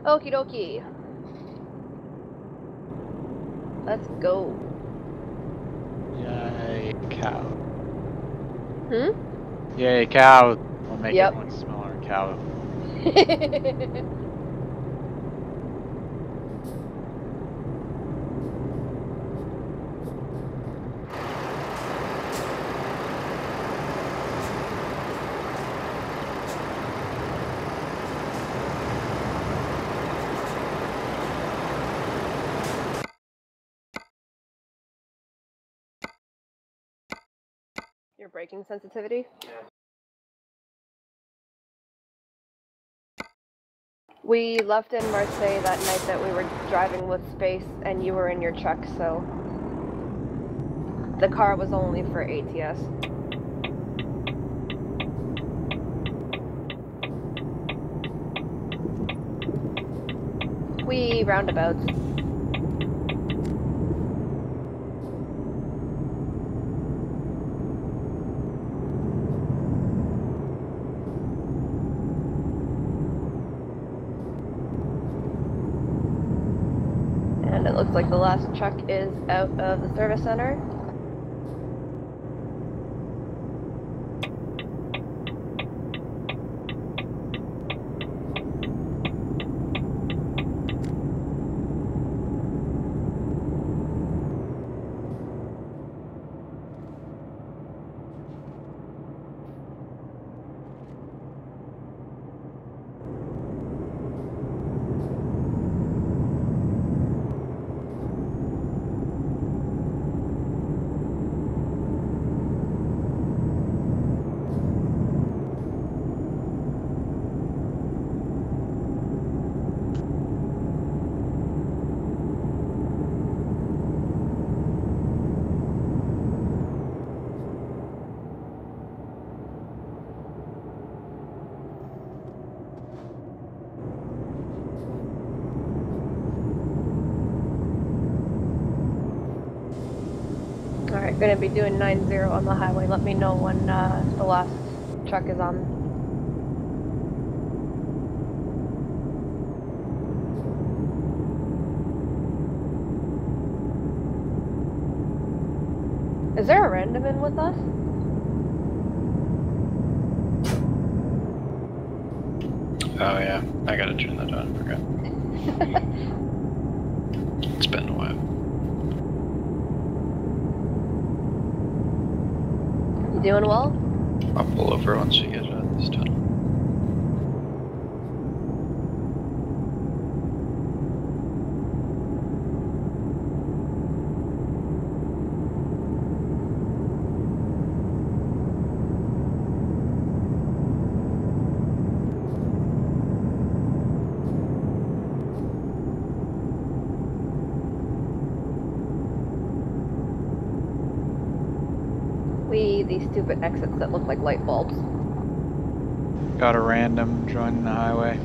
Okie dokie. Let's go. Yay, cow. Yay, cow. We'll make Yep. it one smaller cow. Your braking sensitivity? Yeah. We left in Marseille that night that we were driving with Space and you were in your truck, so the car was only for ATS. We roundabouts. And it looks like the last truck is out of the service center. Alright, gonna be doing 9-0 on the highway. Let me know when the last truck is on. Is there a random in with us? Oh yeah, I gotta turn that on, I forgot. It's been a while. You doing well? I'll pull over once we get out of this tunnel. These stupid exits that look like light bulbs. Got a random joining the highway.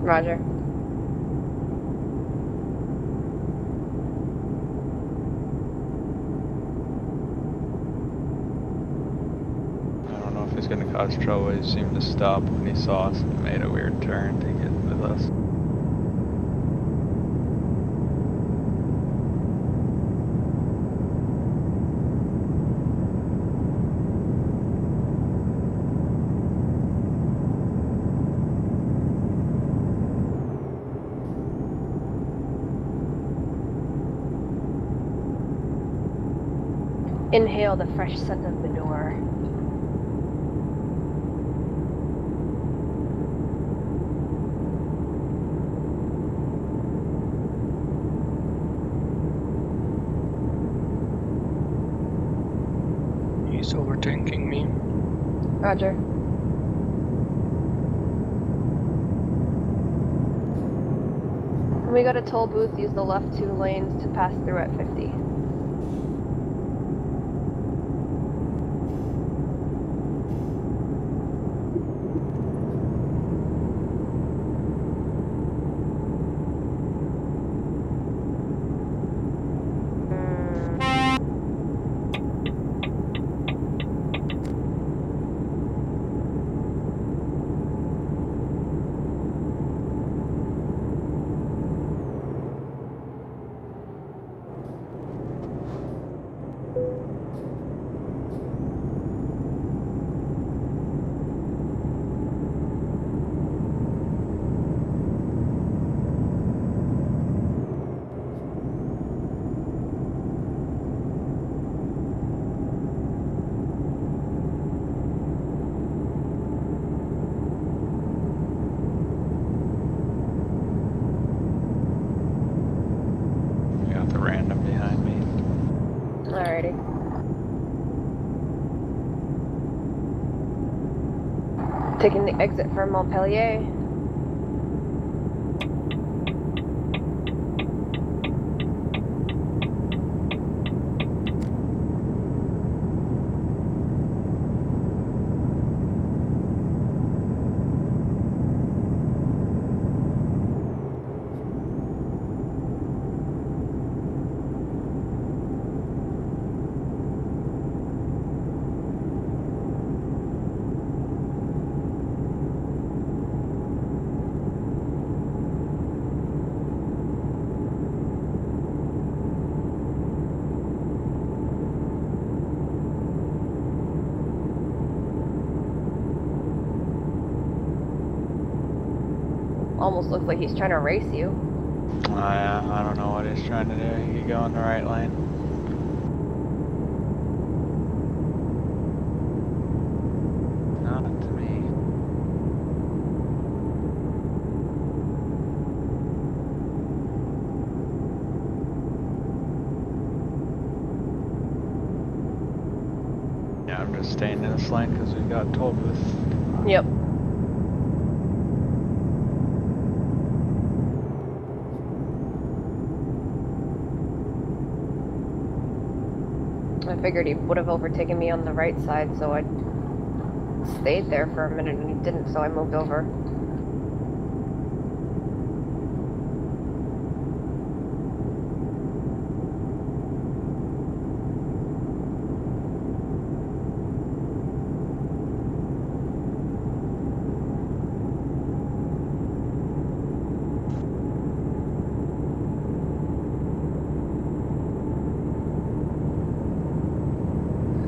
Roger. I don't know if he's gonna cause trouble. He seemed to stop when he saw us and made a weird turn to get with us. Inhale the fresh scent of manure. He's overtaking me. Roger. When we go to toll booth, use the left 2 lanes to pass through at 50. Taking the exit for Montpellier. Almost looks like he's trying to race you. I don't know what he's trying to do. He could go in the right lane. Not to me. Yeah, I'm just staying in this lane because we got toll booth. Yep. I figured he would have overtaken me on the right side, so I stayed there for a minute and he didn't, so I moved over.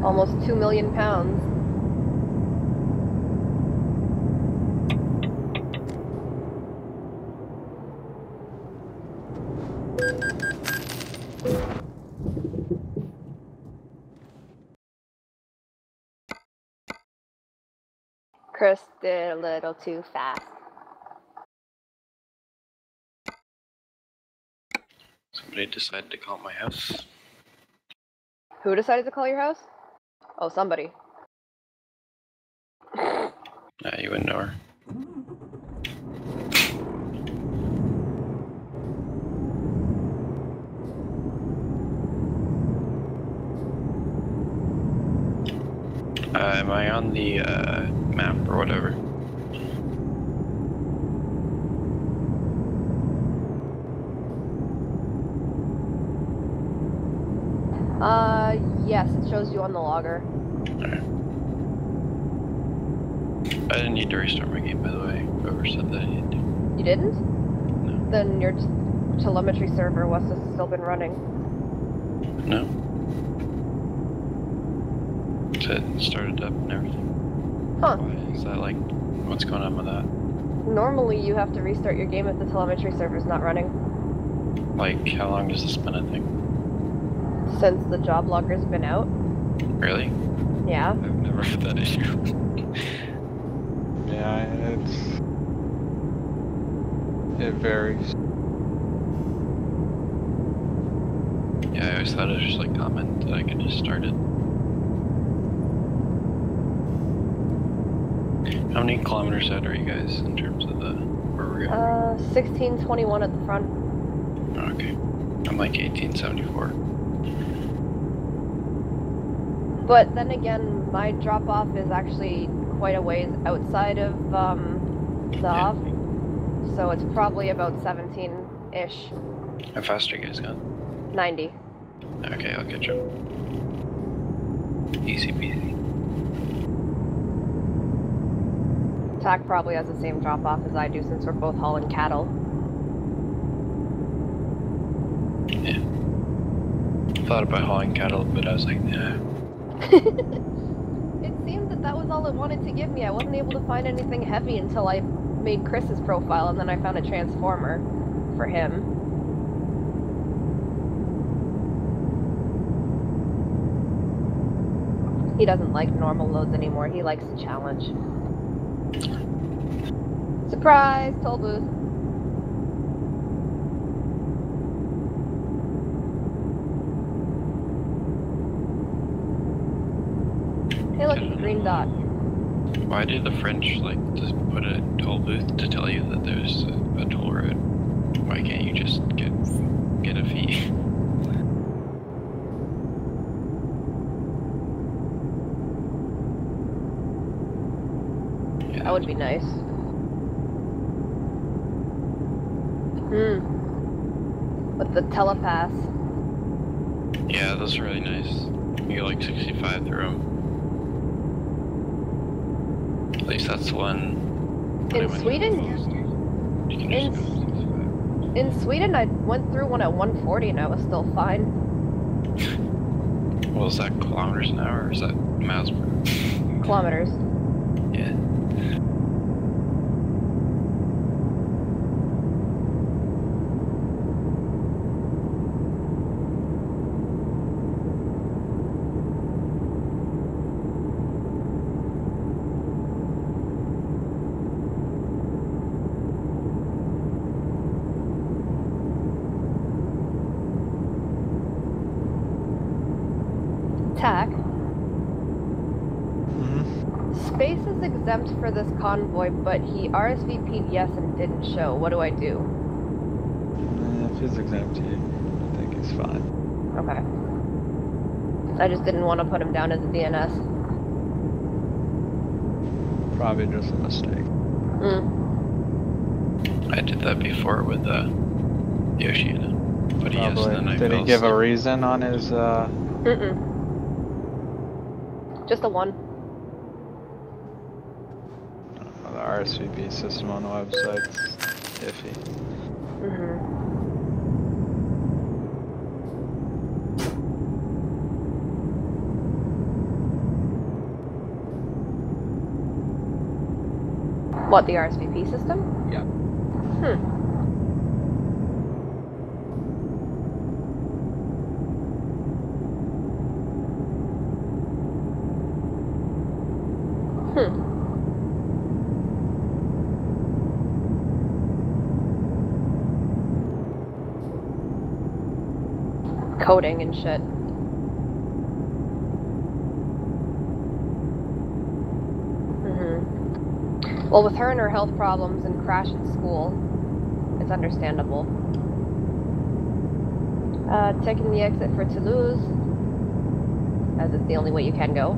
Almost 2 million pounds. Chris did a little too fast. Somebody decided to call my house. Who decided to call your house? Oh, somebody. You wouldn't know her. Am I on the map or whatever? Yes, it shows you on the logger. Alright. I didn't need to restart my game, by the way. Whoever said that I needed to. You didn't? No. Then your telemetry server must have still been running. No. It started up and everything. Huh. Why is that like, what's going on with that? Normally you have to restart your game if the telemetry server's not running. Like, how long does this been a thing? Since the job logger's been out. Really? Yeah. I've never had that issue. Yeah, it varies. Yeah, I always thought it was just like comment that I could just start it. How many kilometers out are you guys in terms of the where we're going? 1621 at the front. Okay. I'm like 1874. But then again, my drop off is actually quite a ways outside of the off, so it's probably about 17-ish. How fast are you guys going? 90. Okay, I'll catch up. Easy peasy. TAC probably has the same drop off as I do since we're both hauling cattle. Yeah. Thought about hauling cattle, but I was like, nah. It seemed that was all it wanted to give me. I wasn't able to find anything heavy until I made Chris's profile, and then I found a transformer for him. He doesn't like normal loads anymore. He likes the challenge. Surprise! Toll booth. Hey, look, it's a green dot. Why do the French like to put a toll booth to tell you that there's a toll road? Why can't you just get a fee? That would be nice. With the telepass. Yeah, those are really nice. You get like 65 through them. At least that's the one. In Sweden? You can just go 65. In Sweden, I went through one at 140 and I was still fine. Well, is that kilometers an hour or is that miles per hour? Kilometers. Yeah. TAC. Mhm. Space is exempt for this convoy, but he RSVP'd yes and didn't show. What do I do? If he's exempt, I think he's fine. Okay. I just didn't want to put him down as a DNS. Probably just a mistake. I did that before with Yoshida. But yes, Probably. then I Did he fell give a asleep. reason on his, Just a 1. the RSVP system on the website's iffy? What, the RSVP system? Yeah. Coding and shit. Well, with her and her health problems and crash in school, it's understandable. Taking the exit for Toulouse, as it's the only way you can go.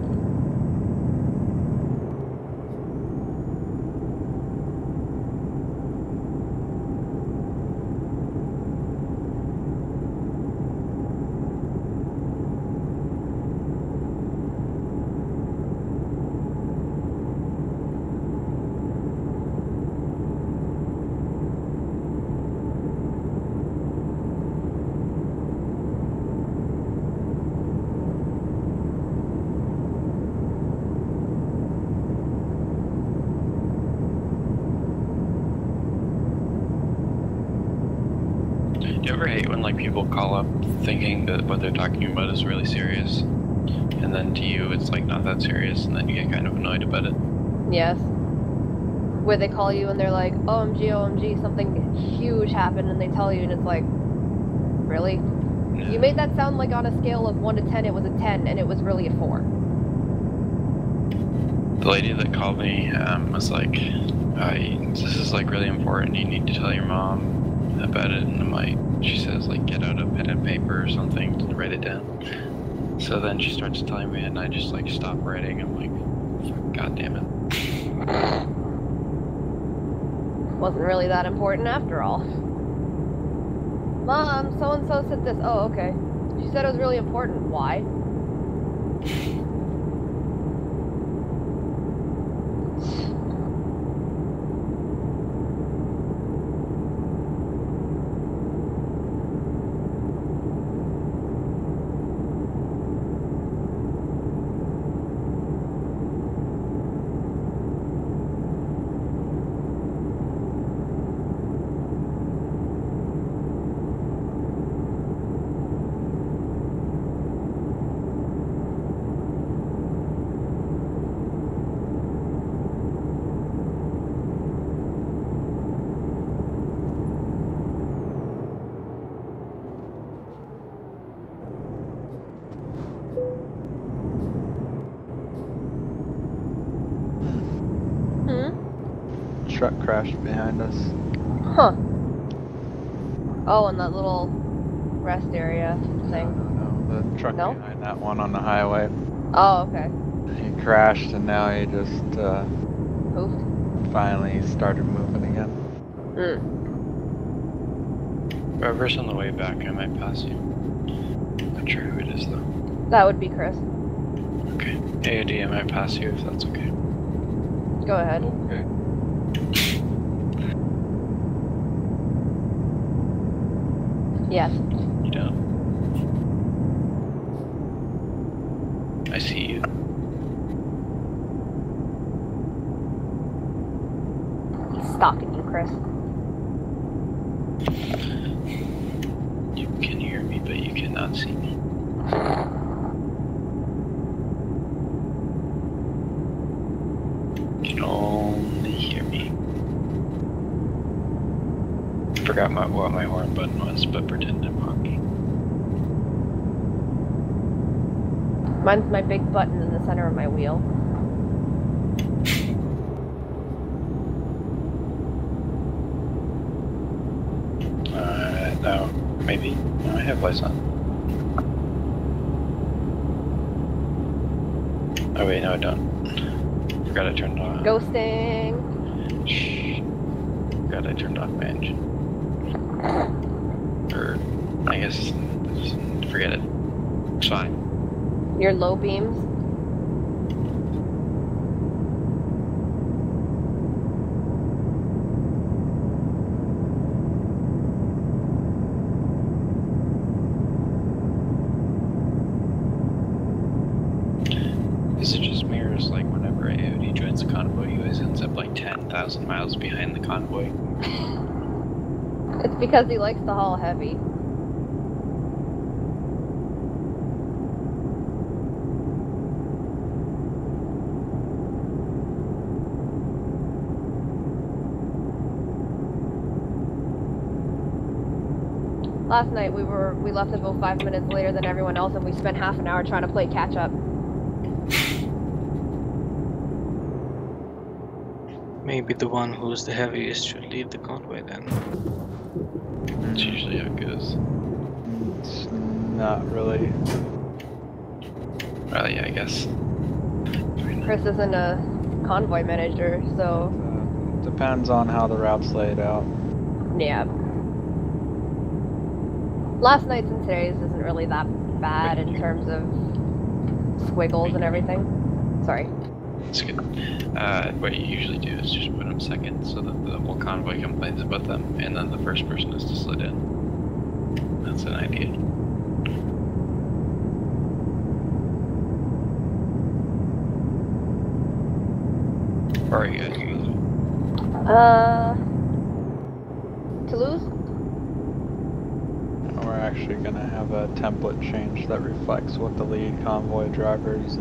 Do you ever hate when like people call up thinking that what they're talking about is really serious, and then to you it's like not that serious, and then you get kind of annoyed about it? Yes. Where they call you and they're like, OMG, OMG, something huge happened, and they tell you and it's like, really? Yeah. You made that sound like on a scale of 1 to 10 it was a 10, and it was really a 4. The lady that called me was like, this is like really important, you need to tell your mom about it, and I'm like, she says like get out a pen and paper or something to write it down. So then she starts telling me and I just like stop writing. I'm like, god damn it. Wasn't really that important after all. Mom, so-and-so said this. Oh, okay. She said it was really important. Why? truck crashed behind us. Huh. Oh, in that little rest area thing. No, the truck No? behind that one on the highway. Oh, okay. He crashed and now he just Poofed? finally started moving again. Whoever's on the way back, I might pass you. Not sure who it is though. That would be Chris. Okay. AOD, I might pass you if that's okay. Go ahead. Okay. Yes. You don't? I see you. He's stalking you, Chris. You can hear me, but you cannot see me. You can only hear me. Forgot what my horn button was, but pretend I'm honking. Mine's my big button in the center of my wheel. No, maybe. No, I have lights on. Oh wait, no I don't. Forgot I turned off. Ghosting! Shh. Forgot I turned off my engine. Or, I guess, just forget it. It's fine. Your low beams? Is it just mirrors like whenever AOD joins the convoy, he always ends up like 10,000 miles behind the convoy? It's because he likes to haul heavy. Last night we left about 5 minutes later than everyone else, and we spent half an hour trying to play catch up. Maybe the one who's the heaviest should lead the convoy then. That's usually how it goes. It's not really. Well, yeah, I guess. Chris isn't a convoy manager, so Depends on how the route's laid out. yeah. Last night's and today's isn't really that bad in terms of squiggles and everything. Sorry. It's good. What you usually do is just put them second so that the whole convoy complains about them, and then the first person is to slow down. That's an idea. Where are you guys going? Toulouse? We're actually going to have a template change that reflects what the lead convoy driver is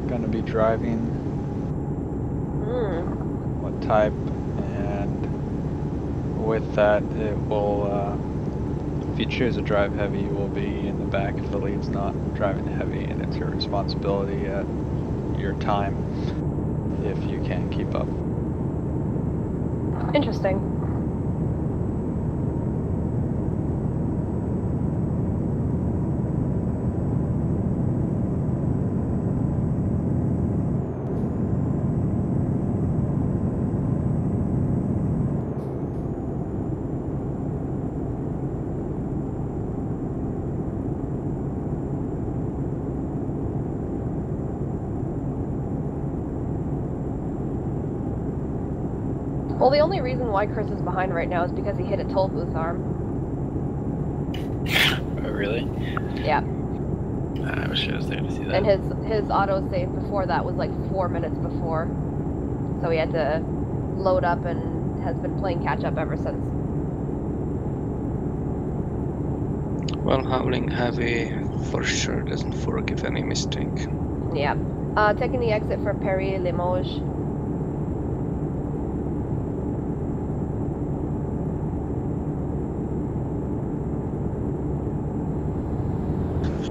going to be driving, what type, and with that it will, if you choose to drive heavy, you will be in the back if the lead's not driving heavy, and it's your responsibility at your time if you can't keep up. Interesting. Well, the only reason why Chris is behind right now is because he hit a toll booth arm. Oh, really? Yeah. I wish I was there to see that. And his autosave before that was like 4 minutes before. So he had to load up and has been playing catch up ever since. Well, howling heavy for sure doesn't forgive any mistake. Yeah. Taking the exit for Paris Limoges.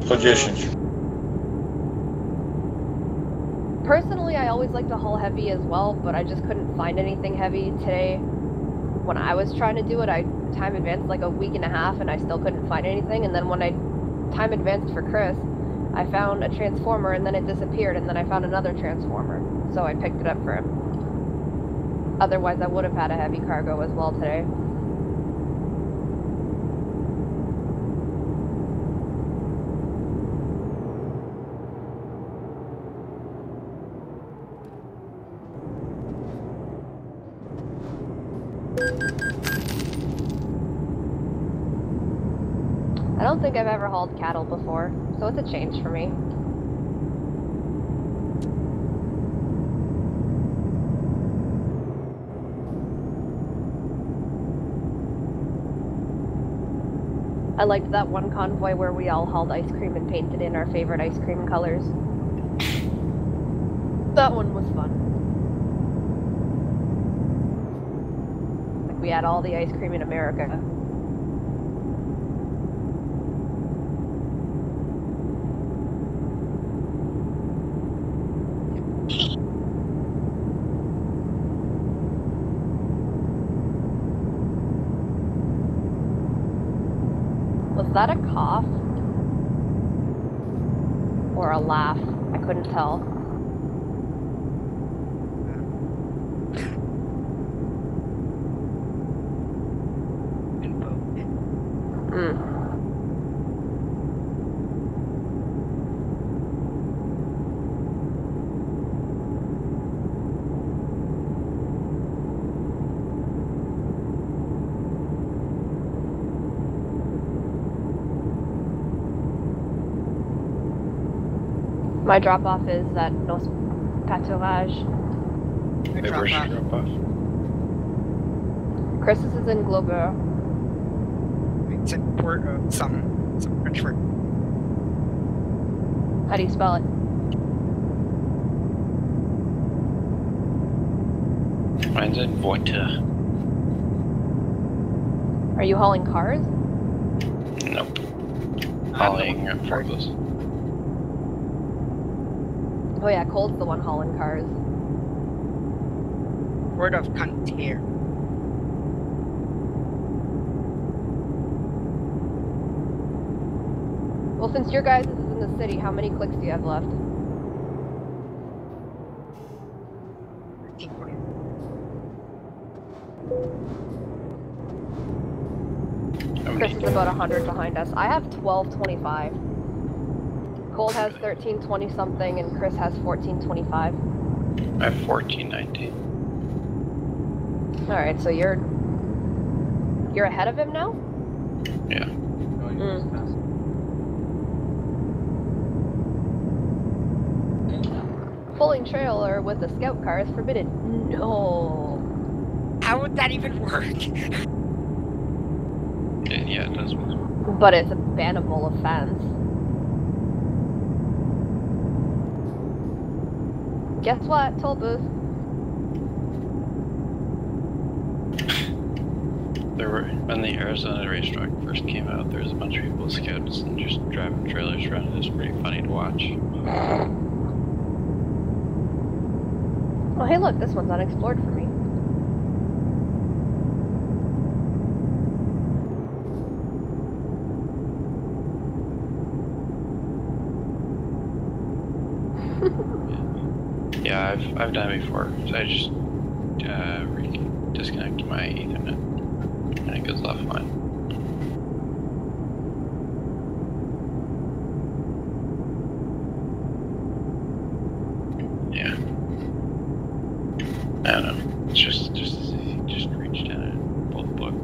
Suggestions. Personally, I always like to haul heavy as well, but I just couldn't find anything heavy today. When I was trying to do it, I time advanced like a week and a half and I still couldn't find anything. And then when I time advanced for Chris, I found a transformer and then it disappeared, and then I found another transformer. So I picked it up for him. Otherwise, I would have had a heavy cargo as well today. I don't think I've ever hauled cattle before, so it's a change for me. I liked that one convoy where we all hauled ice cream and painted in our favorite ice cream colors. That one was fun. Like we had all the ice cream in America. Was that a cough? Or a laugh? I couldn't tell. My drop-off is at Nos Pâturages. Maybe we should drop off. Chris's is in Globex. It's in port of some French word. How do you spell it? Mine's in Voita. Are you hauling cars? Nope. Hauling forklifts. Oh yeah, Cole's the one hauling cars. Port of Convoy. Well, since your guys is in the city, how many clicks do you have left? Chris is about 100 behind us. I have 1225. Cole has 1320 something, and Chris has 1425. I have 1419. All right, so you're ahead of him now. Yeah. Pulling trailer with a scout car is forbidden. No. How would that even work? Yeah, it does. But it's a bannable offense. Guess what? Toll booth. When the Arizona race truck first came out, there was a bunch of people with scouts and just driving trailers around. It was pretty funny to watch. Oh, hey, look, this one's unexplored for me. Yeah, I've done it before. So I just disconnect my Ethernet, and it goes offline. Yeah. I don't know. It's just reach down and pull the plug.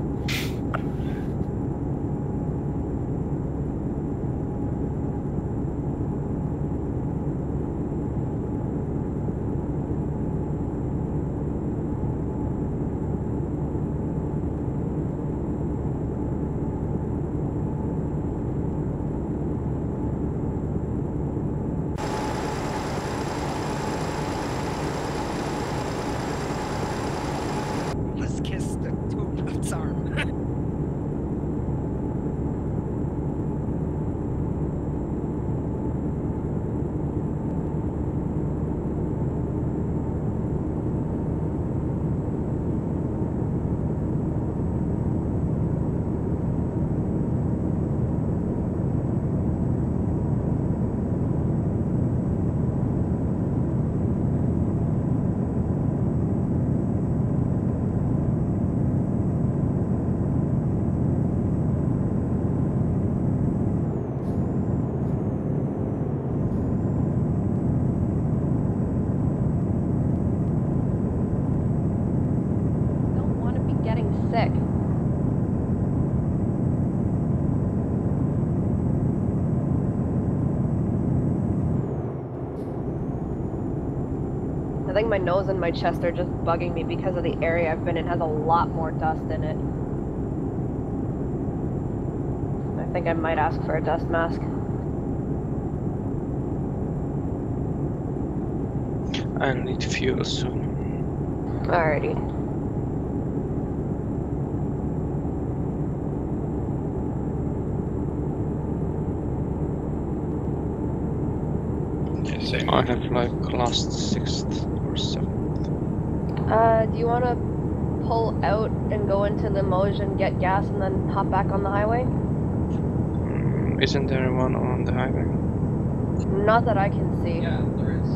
think my nose and my chest are just bugging me because of the area I've been in has a lot more dust in it. I think I might ask for a dust mask. I need fuel soon. Alrighty. Okay, same. I have like lost 6th or 7th. Do you want to pull out and go into Limoges and get gas and then hop back on the highway? Isn't there one on the highway? Not that I can see. Yeah, there is.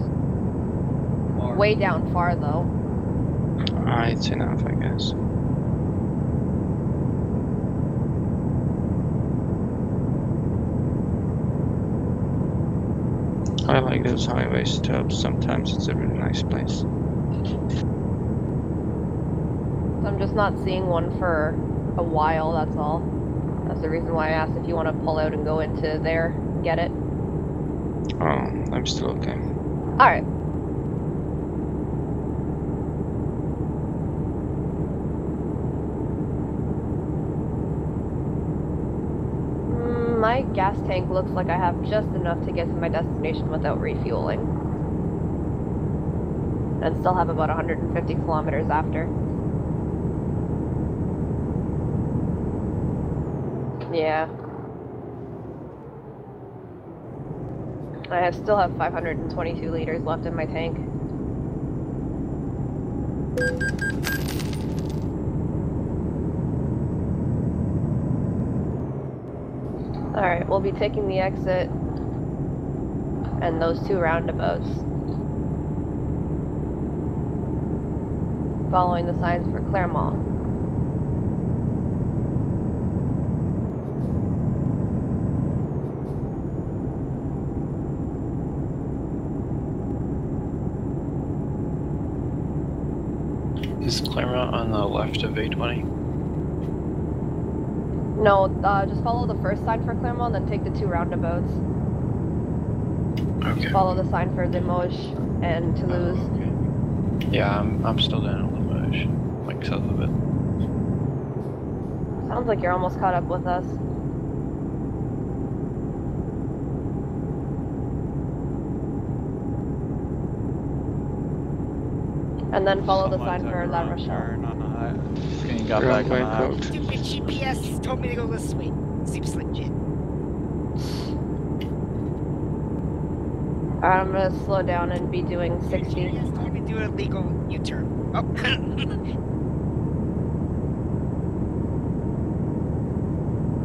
Way down far though. It's enough, I guess. I like those highway stops. Sometimes it's a really nice place. I'm just not seeing one for a while, that's all. That's the reason why I asked if you want to pull out and go into there, get it. Oh, I'm still okay. Alright. My gas tank looks like I have just enough to get to my destination without refueling. And still have about 150 kilometers after. Yeah. I still have 522 liters left in my tank. Alright, we'll be taking the exit and those 2 roundabouts. Following the signs for Claremont. Is Claremont on the left of A20? No, just follow the first sign for Claremont, then take the 2 roundabouts. Okay. Follow the sign for Limoges and Toulouse. Okay. Yeah, I'm still down at Limoges, like south of it. Sounds like you're almost caught up with us. And then follow the sign for La Rochelle. Getting got back on the highway. Stupid GPS told me to go this way. Seems legit. Alright, I'm gonna slow down and be doing 60. GPS told me to do a legal U-turn. Oh.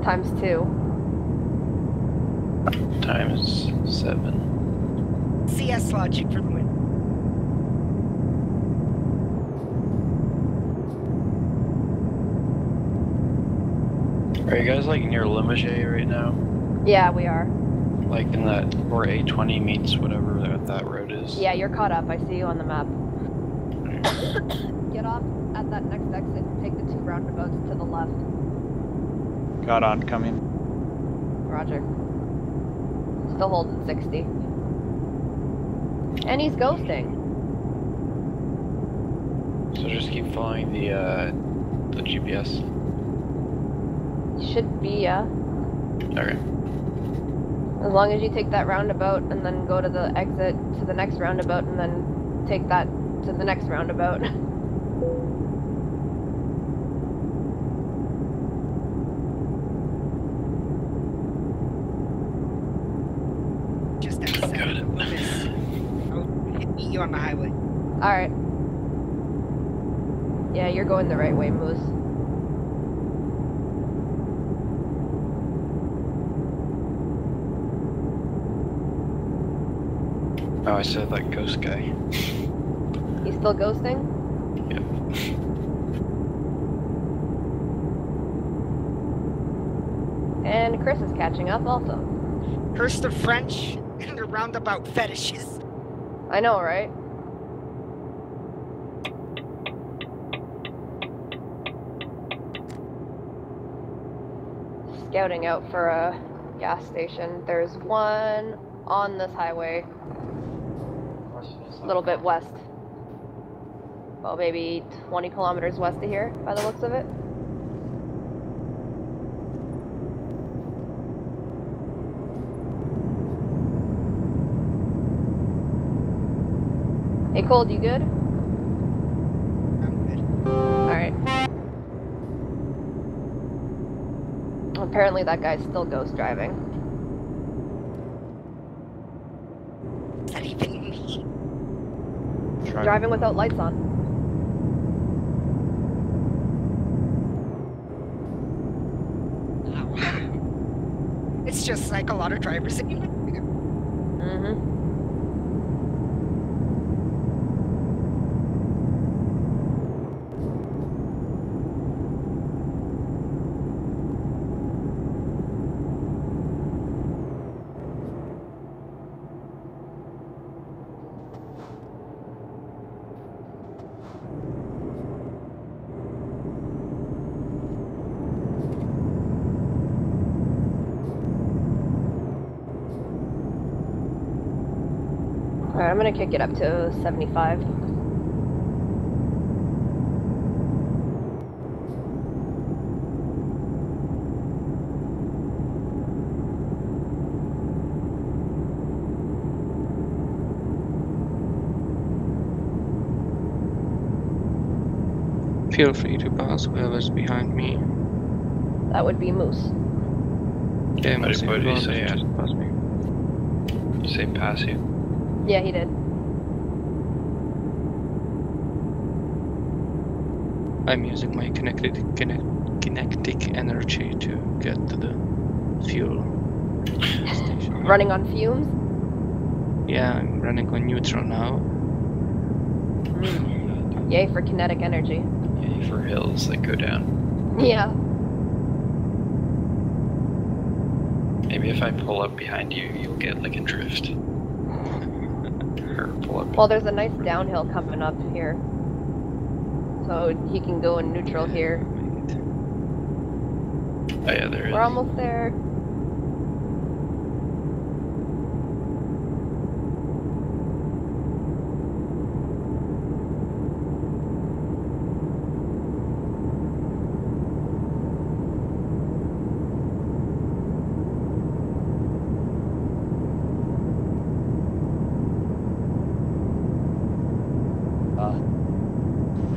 Times 2. Times 7. CS logic for the win. Are you guys like near Limoges right now? Yeah, we are. Like in that, where A20 meets whatever that road is? Yeah, you're caught up. I see you on the map. Get off at that next exit and take the 2 roundabouts to the left. Got on, coming. Roger. Still holding 60. And he's ghosting. So just keep following the GPS. Should be, yeah. Okay. As long as you take that roundabout and then go to the exit to the next roundabout and then take that to the next roundabout. Just outside of Loomis. I'll meet you on the highway. Alright. Yeah, you're going the right way, Moose. Oh, I said that ghost guy. He's still ghosting? Yep. And Chris is catching up also. Curse the French and the roundabout fetishes. I know, right? Scouting out for a gas station. There's one on this highway. A little bit west. well, maybe 20 kilometers west of here, by the looks of it. Hey, Cold, you good? I'm good. Alright. Apparently that guy's still ghost driving. Is that even me? Driving without lights on. Wow. It's just like a lot of drivers anyway. Mm-hmm. Alright, I'm gonna kick it up to 75. Feel free to pass whoever's behind me. That would be Moose. Yeah, What Moose, did if you you say? want, just pass me. You say pass you? Yeah, he did. I'm using my kinetic energy to get to the fuel station. Running on fumes? Yeah, I'm running on neutral now. Yay for kinetic energy. Yay for hills that go down. Yeah. Maybe if I pull up behind you, you'll get like a drift. Or pull up. Well, there's a nice downhill coming up here. So he can go in neutral here. Make it. Oh yeah, there is. We're almost there.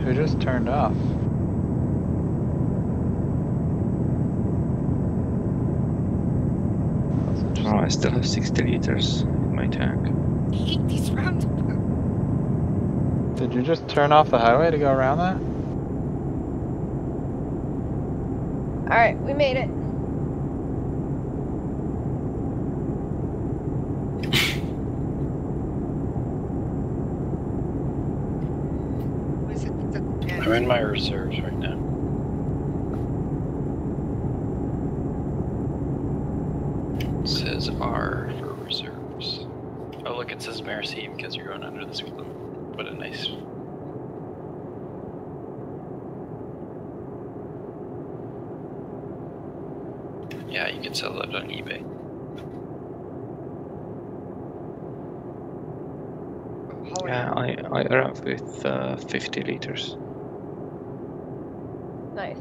Who just turned off? That's Oh, interesting. I still have 60 liters in my tank. I hate these roundabouts. Did you just turn off the highway to go around that? Alright, we made it. Was it the I'm in my reserves right now. It says R for reserves. Oh look, it says Mercy because you're going under the speed limit. What a nice. Yeah, you can sell that on eBay. Yeah, I arrived with 50 liters. Nice.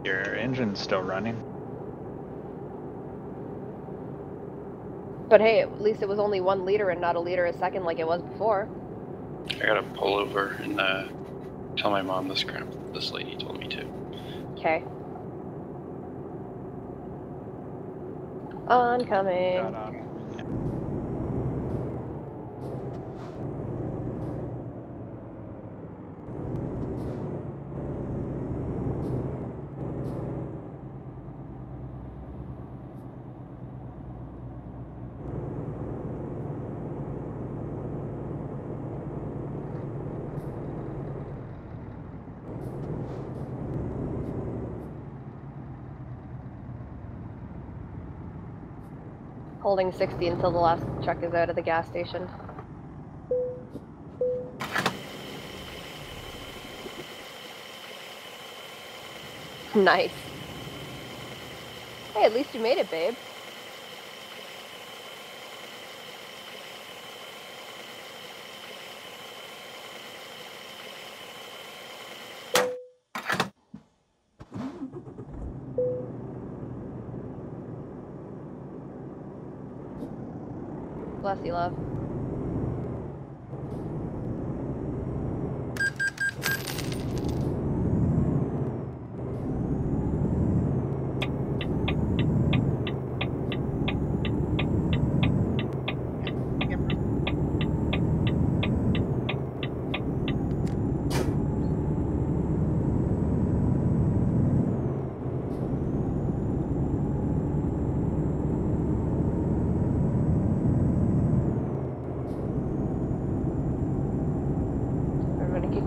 Your engine's still running. But hey, at least it was only 1 liter and not a liter a second like it was before. I gotta pull over and tell my mom this crap this lady told me to. Okay. Oncoming. Got on. Holding 60 until the last truck is out of the gas station. Nice. Hey, at least you made it, babe. Bless you, love.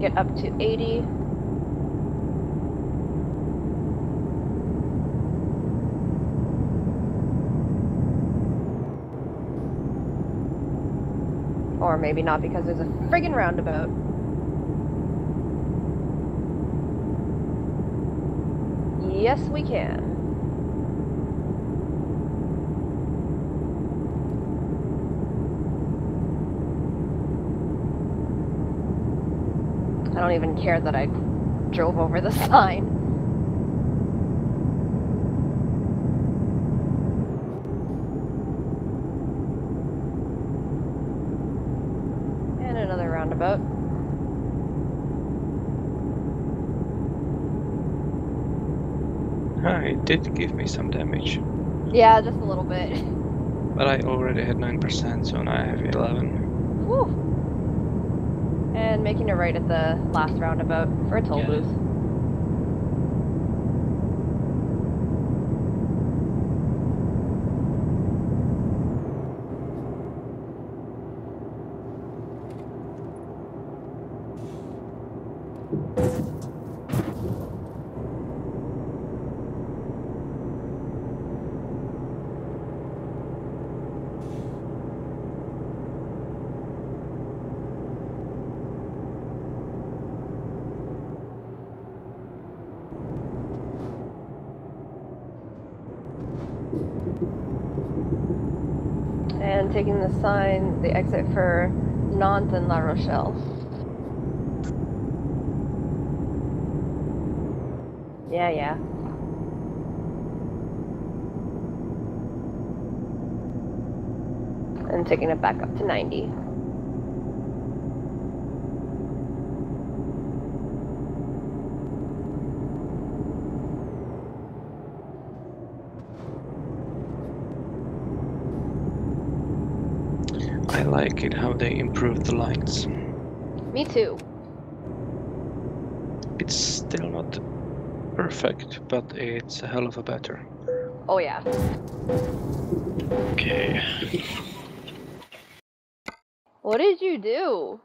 Get up to 80. Or maybe not, because there's a friggin' roundabout. Yes, we can. I don't even care that I drove over the sign. And another roundabout. It did give me some damage. Yeah, just a little bit. But I already had 9%, so now I have 11. Woo! And making a right at the last roundabout for a toll booth. And taking the sign, the exit for Nantes and La Rochelle. Yeah. And taking it back up to 90. I like it how they improved the lines. Me too. It's still not perfect, but it's a hell of a better. Oh yeah. Okay. What did you do?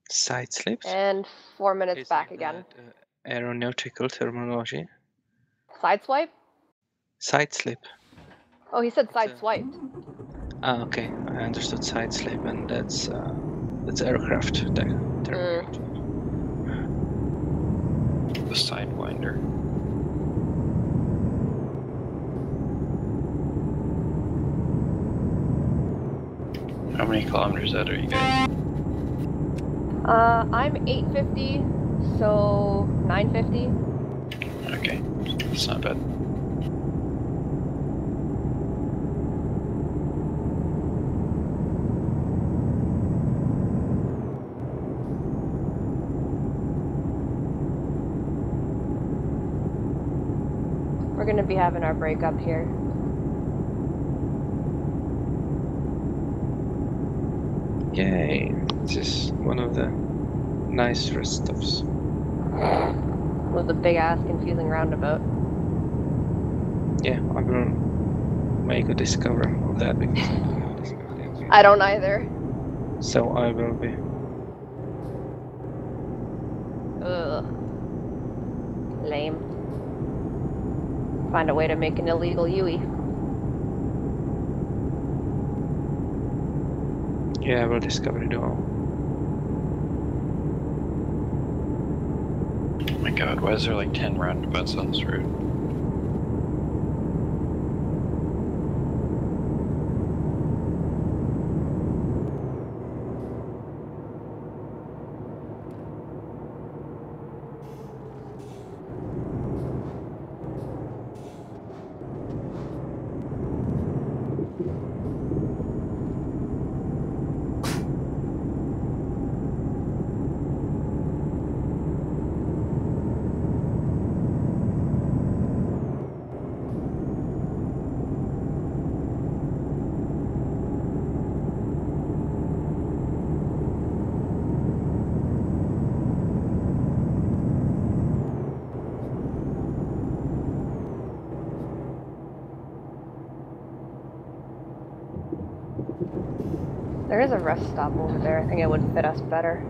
Side slips? And 4 minutes Isn't back again. that, aeronautical terminology? Sideswipe? Side slip. Oh, he said It's a- sideswiped. Ah, okay. I understood side slip, and that's aircraft terminology. The Sidewinder. How many kilometers out are you guys? I'm 850, so 950. Okay, that's not bad. We're gonna be having our break up here. Yay! This is one of the nicer stuffs. With a big ass confusing roundabout. Yeah, I will make a discovery of that because I don't know this goddamn game. I don't either. So I will be. Ugh. Lame. Find a way to make an illegal Yui. Yeah, I will discover it all. my god, why is there like 10 roundabouts on this road? There is a rest stop over there. I think it would fit us better.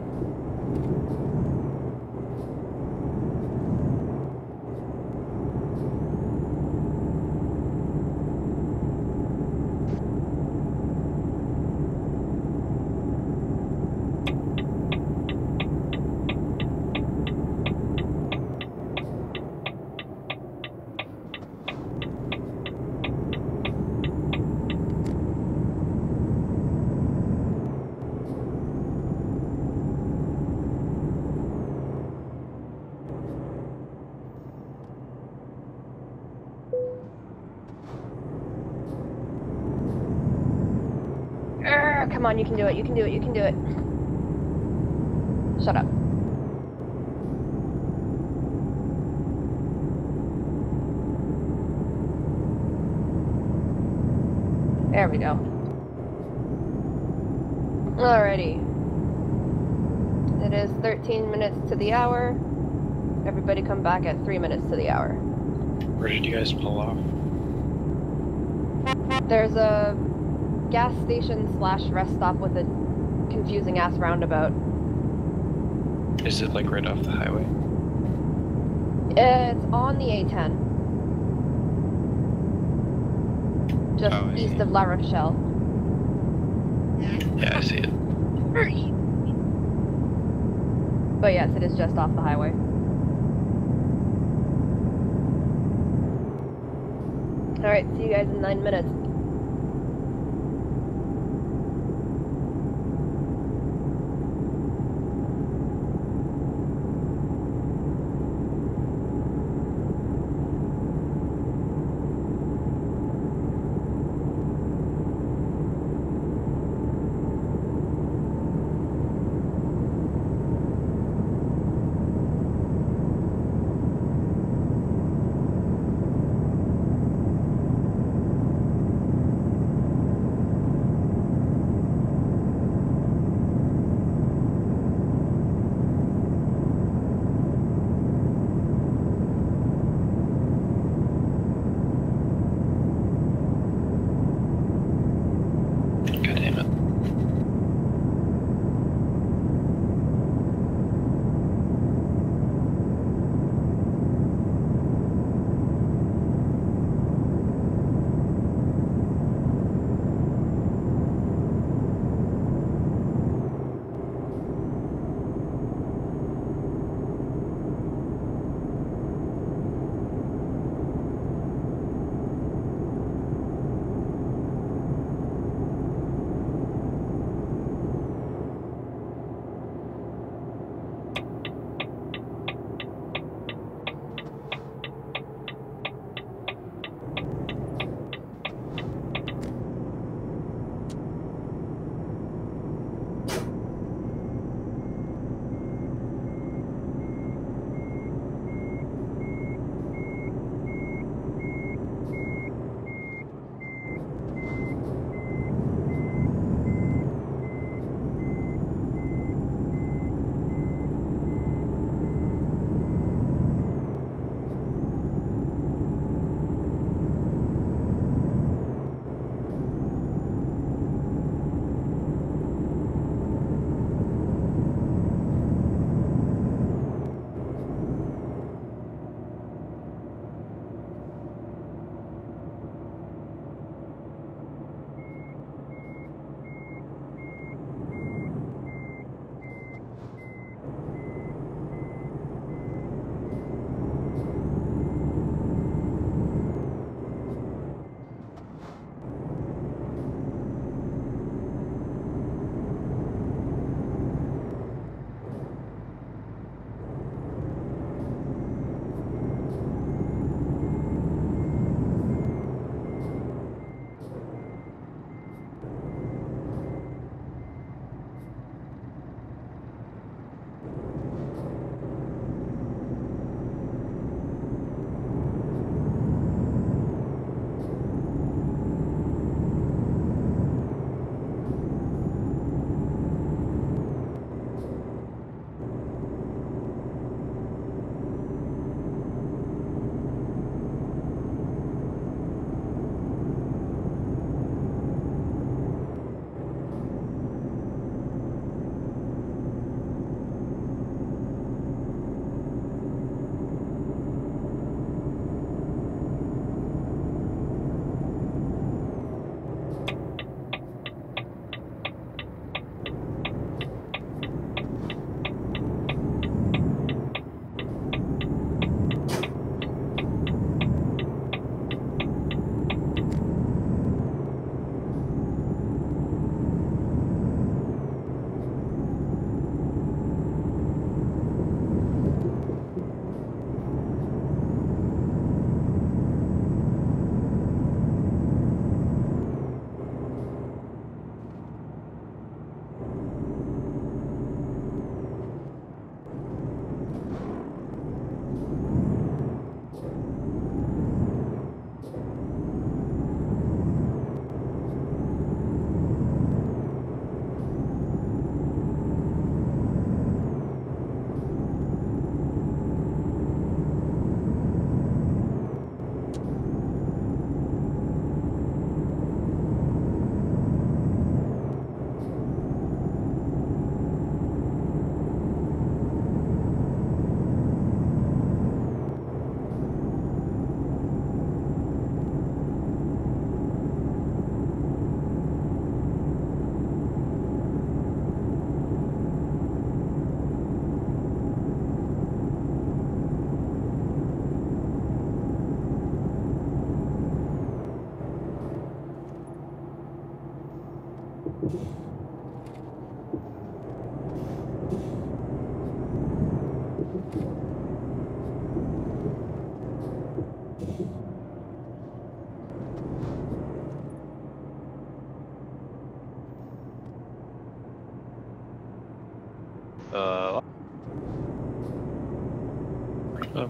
Come on, you can do it, you can do it, you can do it. Shut up. There we go. Alrighty. It is 13 minutes to the hour. Everybody come back at 3 minutes to the hour. Where did you guys pull off? There's a gas station slash rest stop with a confusing ass roundabout. Is it like right off the highway? It's on the A10. Just Oh, I east see. of La Rochelle. Yeah, I see it. But yes, it is just off the highway. Alright, see you guys in 9 minutes.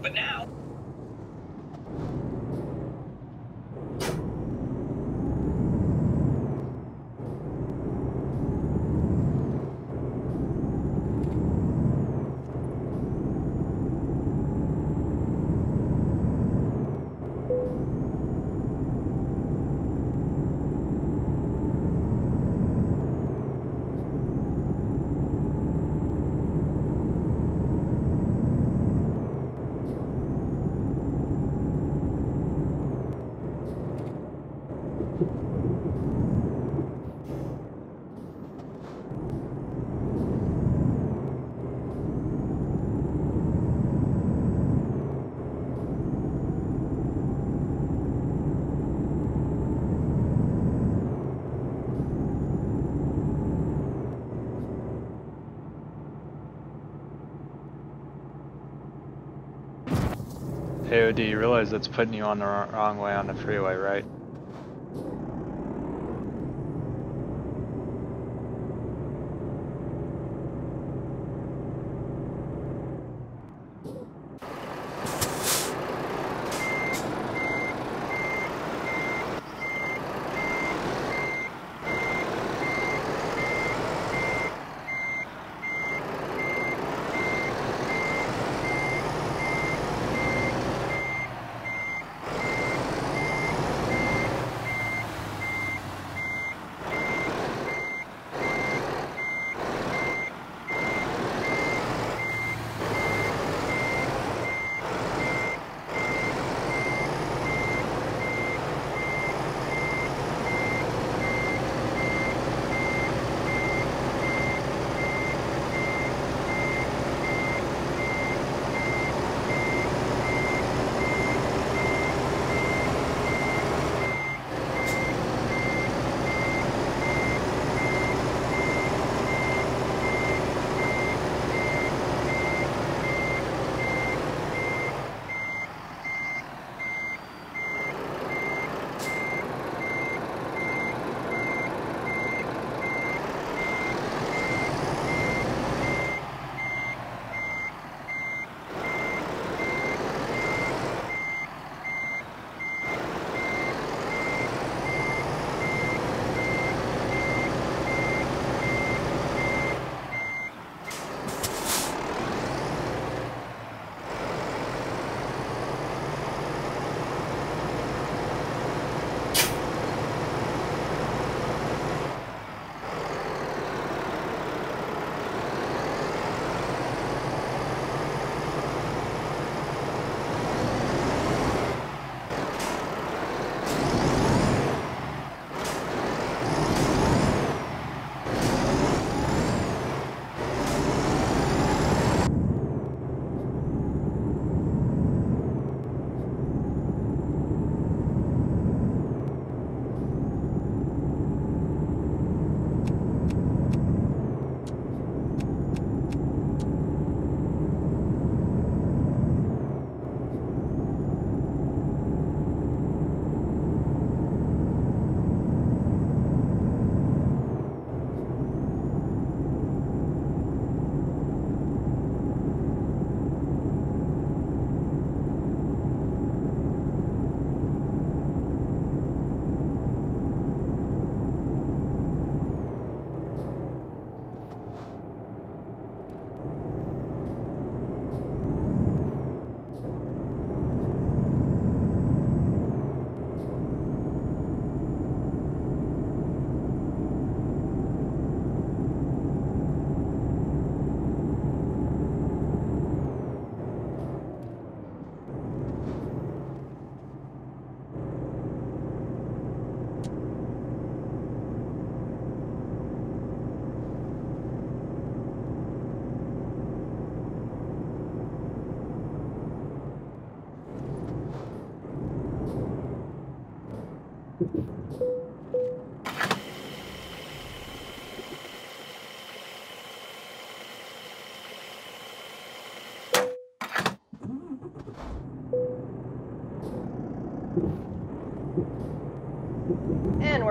But now. AOD, you realize that's putting you on the wrong way on the freeway, right?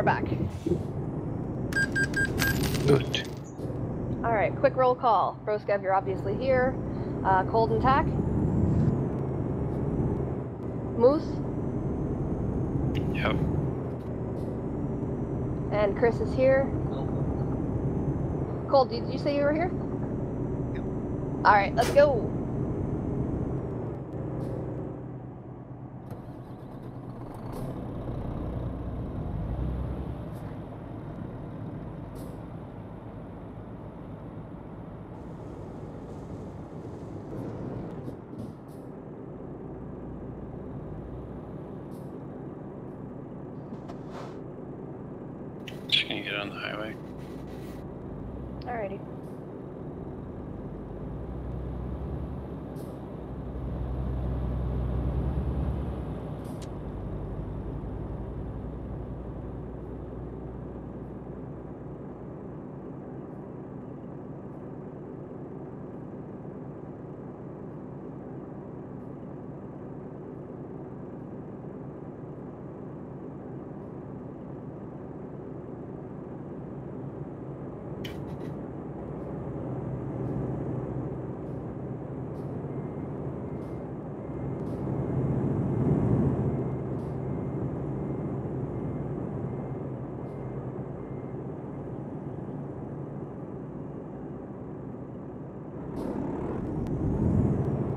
back. Good. Alright, quick roll call. Broskev, you're obviously here. Cold and Tack. Moose. Yep. And Chris is here. Cold, did you say you were here? Alright, let's go. Just gonna get on the highway. Alrighty.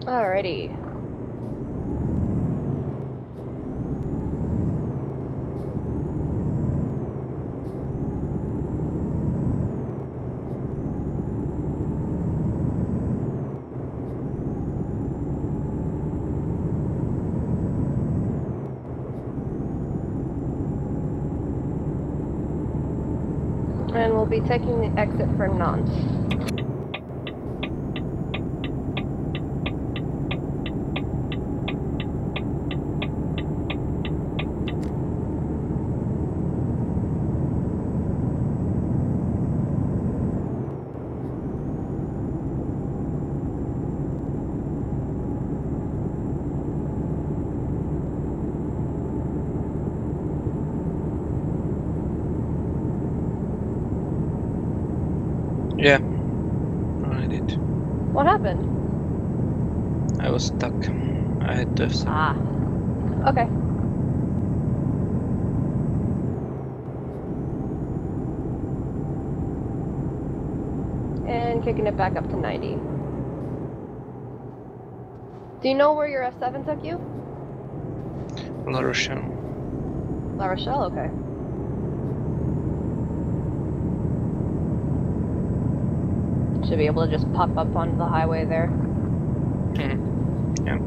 Alrighty. And we'll be taking the exit for Nantes. Yeah, I did. What happened? I was stuck. I had to. Ah. Okay. And kicking it back up to 90. Do you know where your F7 took you? La Rochelle. La Rochelle? Okay. Should be able to just pop up onto the highway there. Yeah.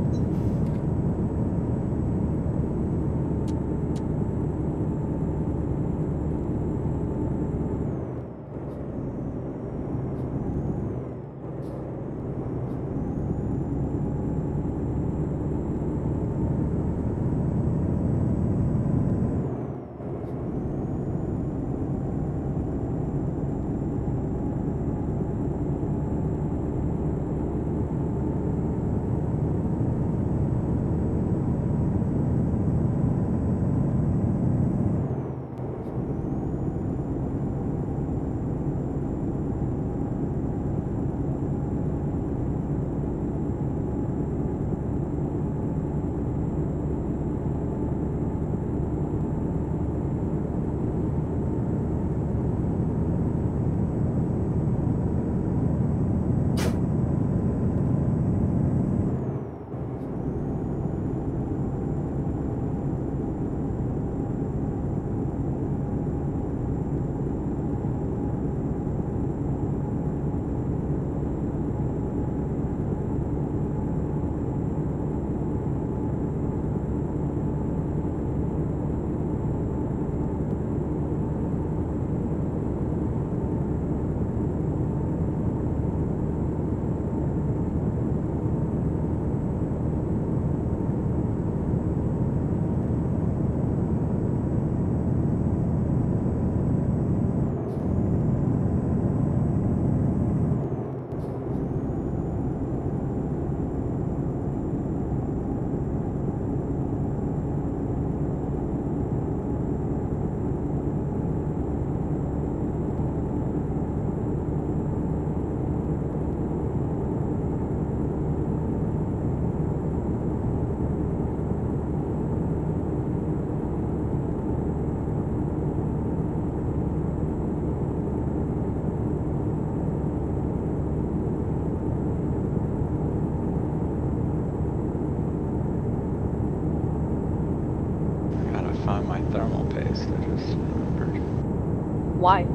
Why?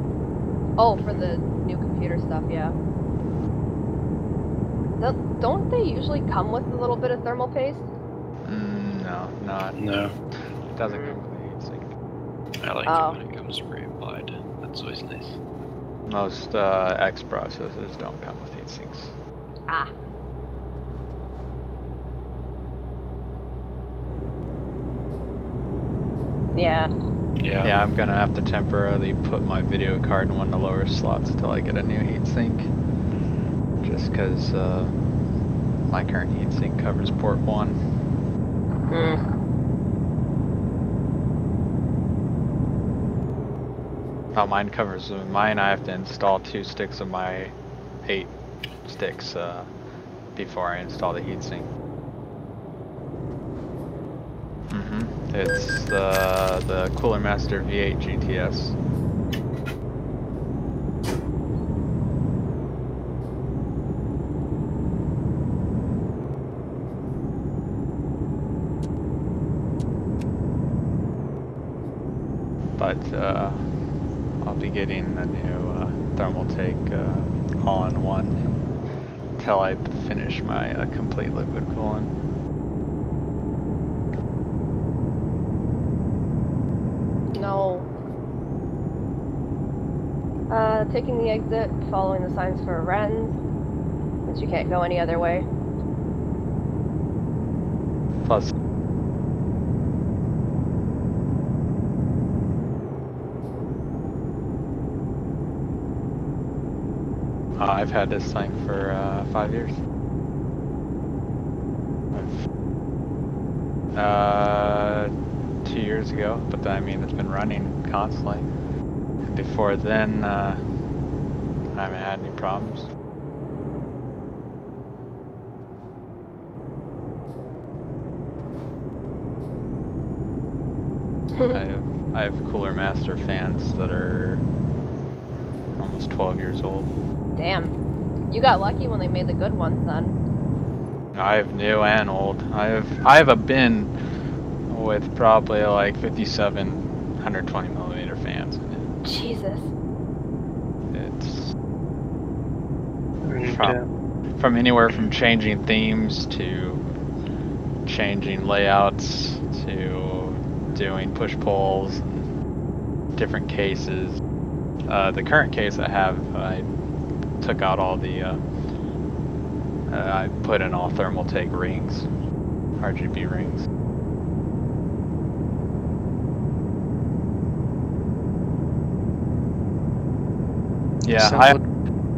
Oh, for the new computer stuff, yeah. Don't they usually come with a little bit of thermal paste? No, not. No. It doesn't come with the heatsink. I like Oh. it when it comes pre-applied. That's always nice. Most X processors don't come with heatsinks. Ah. Yeah. Yeah, I'm gonna have to temporarily put my video card in one of the lower slots until I get a new heatsink. Just because my current heatsink covers port 1. Oh, mine covers mine. I have to install 2 sticks of my 8 sticks before I install the heatsink. It's the Cooler Master V8 GTS. But I'll be getting a new thermal take all-in-one until I finish my complete liquid coolant. No. Taking the exit, following the signs for Wrens, since you can't go any other way. Plus, I've had this thing for 5 years. 2 years ago, but I mean it's been running constantly. And before then, I haven't had any problems. I have Cooler Master fans that are almost 12 years old. Damn. You got lucky when they made the good ones then. I have new and old. I have a bin with probably like 57 120mm fans in it. Jesus. It's And, from anywhere from changing themes to changing layouts to doing push-pulls, different cases. The current case I have, I took out all the, I put in all thermal take rings, RGB rings. Yeah, so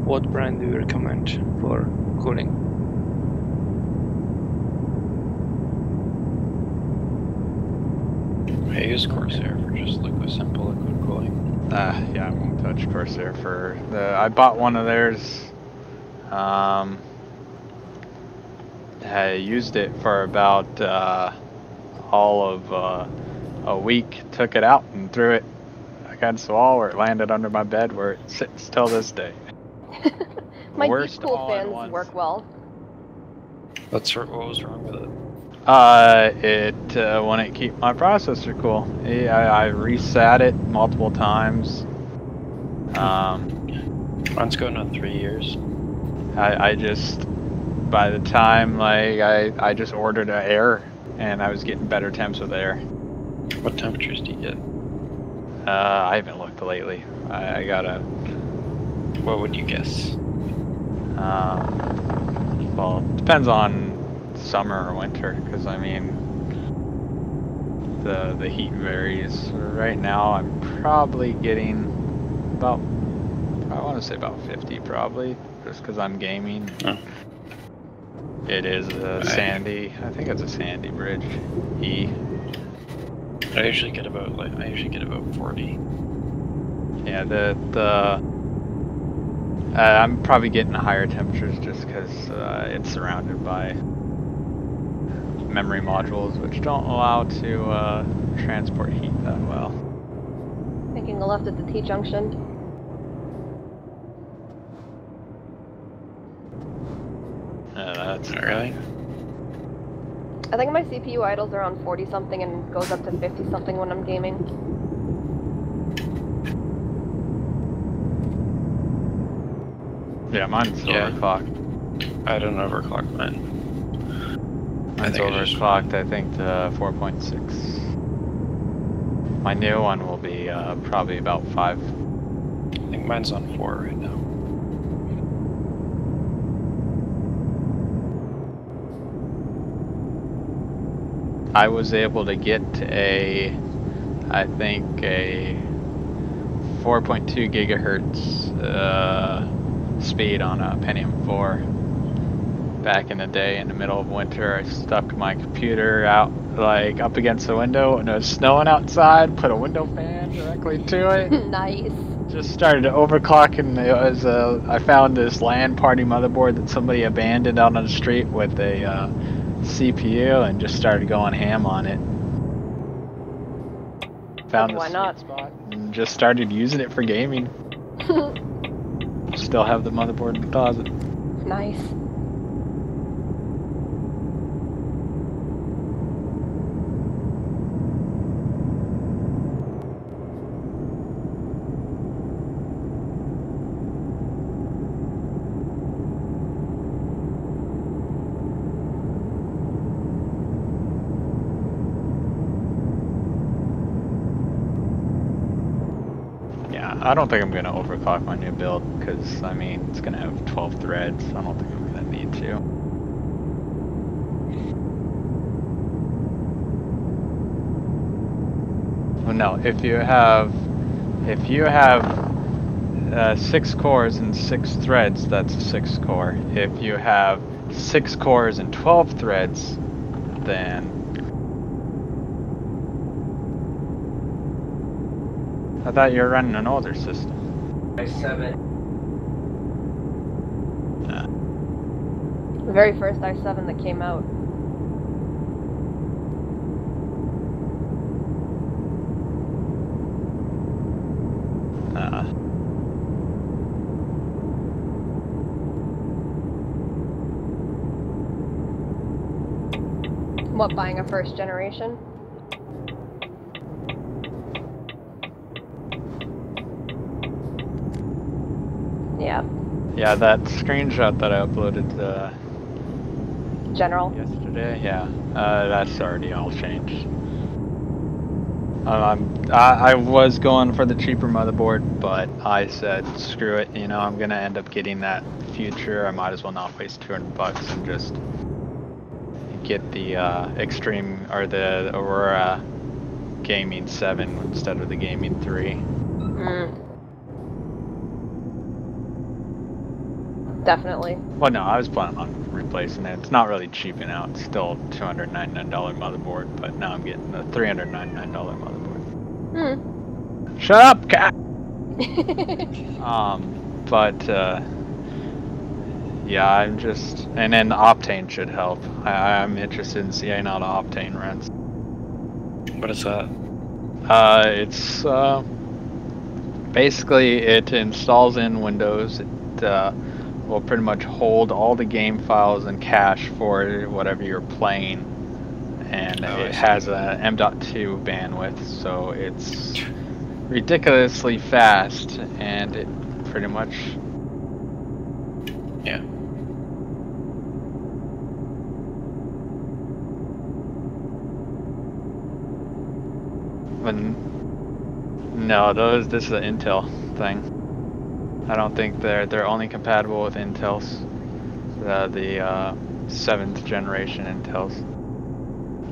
what brand do you recommend for cooling? I use Corsair for just simple liquid cooling. yeah, I won't touch Corsair for the. I bought one of theirs. I used it for about all of a week. Took it out and threw it against the wall where it landed under my bed, where it sits till this day. My Worst deep cool fans all-in-ones. work well. What was wrong with it? It wouldn't keep my processor cool. I reset it multiple times. Mine's going on 3 years. I just, by the time like I just ordered an air, and I was getting better temps with air. What temperatures do you get? I haven't looked lately. I gotta. What would you guess? Well, depends on summer or winter, because I mean the heat varies. Right now I'm probably getting about, I want to say about 50 probably, just because I'm gaming. Oh. It is a sandy, I think it's a sandy bridge E. I usually get about 40. Yeah, I'm probably getting higher temperatures just because it's surrounded by memory modules, which don't allow to transport heat that well. Making a left at the T-junction. That's Not really. I think my CPU idles around 40 something and goes up to 50 something when I'm gaming. Yeah, mine's Yeah. overclocked. I don't overclock mine. Mine's think I just- overclocked, I think, to 4.6. My new one will be probably about 5. I think mine's on 4 right now. I was able to get I think a 4.2 gigahertz speed on a Pentium 4 back in the day in the middle of winter. I stuck my computer out like up against the window and it was snowing outside, put a window fan directly to it. Nice. Just started to overclock and it was I found this LAN party motherboard that somebody abandoned out on the street with a CPU and just started going ham on it. Found Why the not? sweet spot and just started using it for gaming. Still have the motherboard in the closet. Nice. I don't think I'm going to overclock my new build because, I mean, it's going to have 12 threads. I don't think I'm going to need to. Well, no, if you have 6 cores and 6 threads, that's a 6 core. If you have 6 cores and 12 threads, then I thought you were running an older system. i7. The very first i7 that came out. What, buying a first generation? Yeah. Yeah, that screenshot that I uploaded General. yesterday, yeah, that's already all changed. I was going for the cheaper motherboard, but I said, screw it, you know, I'm gonna end up getting that future. I might as well not waste $200 and just get the Extreme or the Aurora Gaming 7 instead of the Gaming 3. Definitely. Well, no, I was planning on replacing it. It's not really cheaping out. It's still $299 motherboard, but now I'm getting a $399 motherboard. Shut up, cat! Yeah, I'm just, and then Optane should help. I'm interested in seeing how the Optane runs. What is that? It's basically it installs in Windows. It will pretty much hold all the game files and cache for whatever you're playing, and it has a M.2 bandwidth, so it's ridiculously fast, and it pretty much. Yeah. No, this is an Intel thing. I don't think they're only compatible with Intel's, the 7th generation Intel's.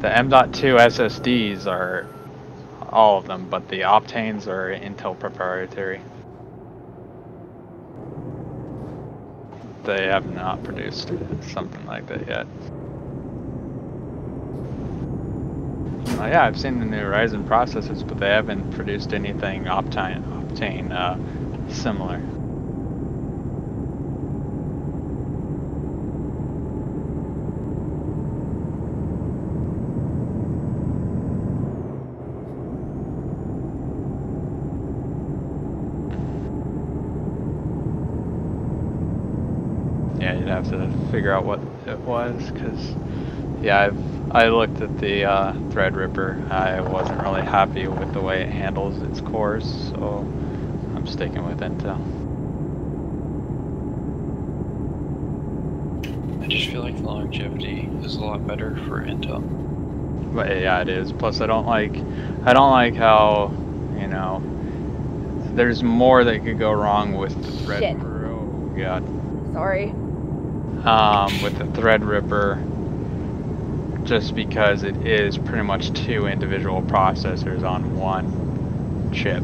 The M.2 SSDs are all of them, but the Optanes are Intel proprietary. They have not produced something like that yet. Yeah, I've seen the new Ryzen processors, but they haven't produced anything Optane similar. Yeah, you'd have to figure out what it was, because yeah, I looked at the Threadripper. I wasn't really happy with the way it handles its cores, so I'm sticking with Intel. I just feel like the longevity is a lot better for Intel. But yeah, it is. Plus, I don't like how, you know, there's more that could go wrong with the thread. Shit. Oh god. Sorry. With the Threadripper, just because it is pretty much 2 individual processors on one chip.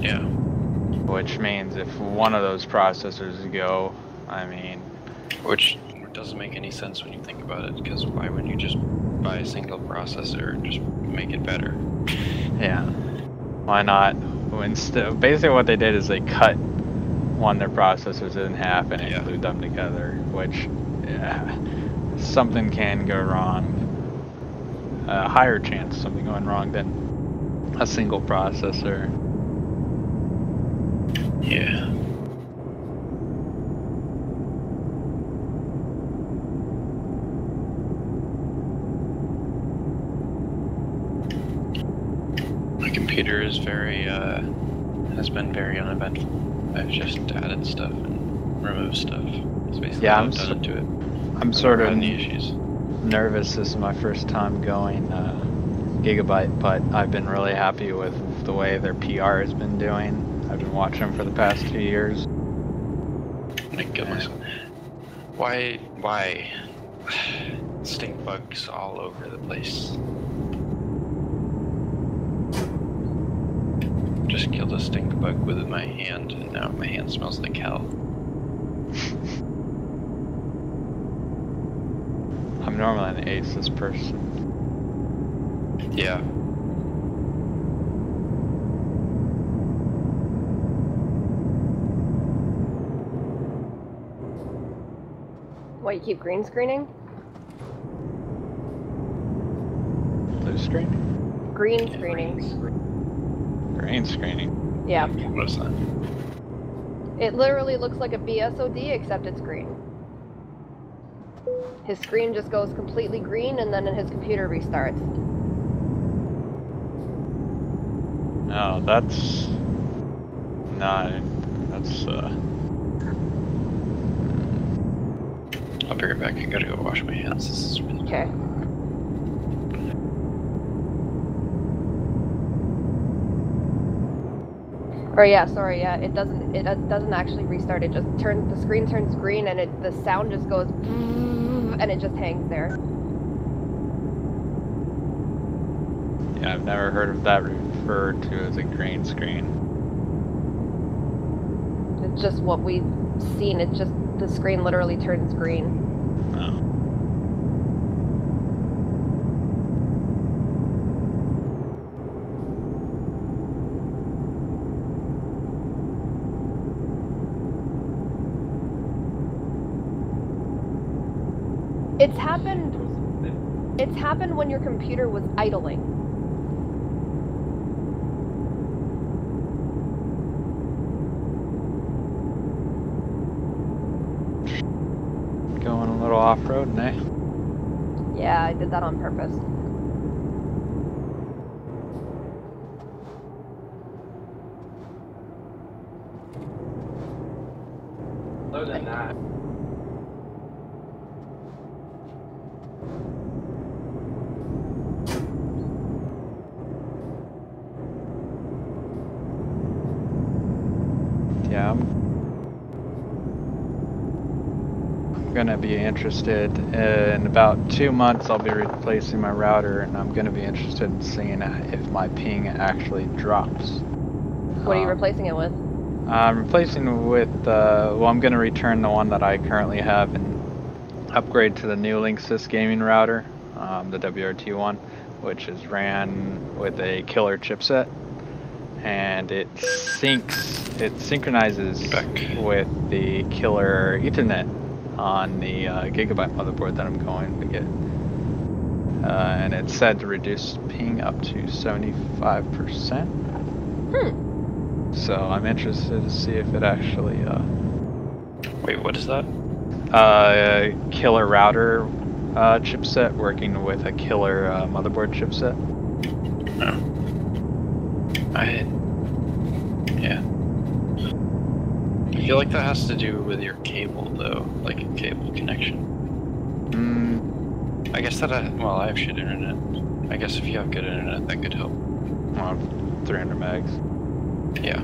Yeah. Which means if one of those processors go, I mean... Which doesn't make any sense when you think about it, because why wouldn't you just buy a single processor and just make it better? Yeah. Why not? Instead, basically what they did is they cut one of their processors in half and glued them together, which, yeah, something can go wrong. A higher chance of something going wrong than a single processor. Yeah. My computer is has been very uneventful. I've just added stuff and removed stuff. It's basically all I've done to it. I'm sort of any issues. Nervous. This is my first time going Gigabyte, but I've been really happy with the way their PR has been doing. I've been watching them for the past 2 years. My goodness. Why stink bugs all over the place? Just killed a stink bug with my hand, and now my hand smells like hell. I'm normally an Aces person. Yeah. What, you keep green screening? Blue screen? Green screening. Green screening. Yeah. What is that? It literally looks like a BSOD, except it's green. His screen just goes completely green, and then his computer restarts. No, that's not. That's I'll be right back. I gotta go wash my hands. This is really Okay. Or yeah, sorry, yeah, it doesn't actually restart. It just the screen turns green, and the sound just goes, and it just hangs there. Yeah, I've never heard of that referred to as a green screen. It's just what we've seen. It just the screen literally turns green. No. It's happened when your computer was idling. Going a little off-road, eh? Yeah, I did that on purpose. Other than that. Yeah, I'm gonna be interested. In about 2 months, I'll be replacing my router, and I'm gonna be interested in seeing if my ping actually drops. What are you replacing it with? I'm replacing with, well, I'm gonna return the one that I currently have and upgrade to the new Linksys gaming router, the WRT1, which is ran with a killer chipset. And it synchronizes with the killer Ethernet on the Gigabyte motherboard that I'm going to get. And it's said to reduce ping up to 75%. So I'm interested to see if it actually... Wait, what is that? Killer router chipset working with a killer motherboard chipset. No. Yeah. feel like that has to do with your cable, though, like a cable connection. I guess that well, I have shit internet. I guess if you have good internet, that could help. 300 megs. Yeah.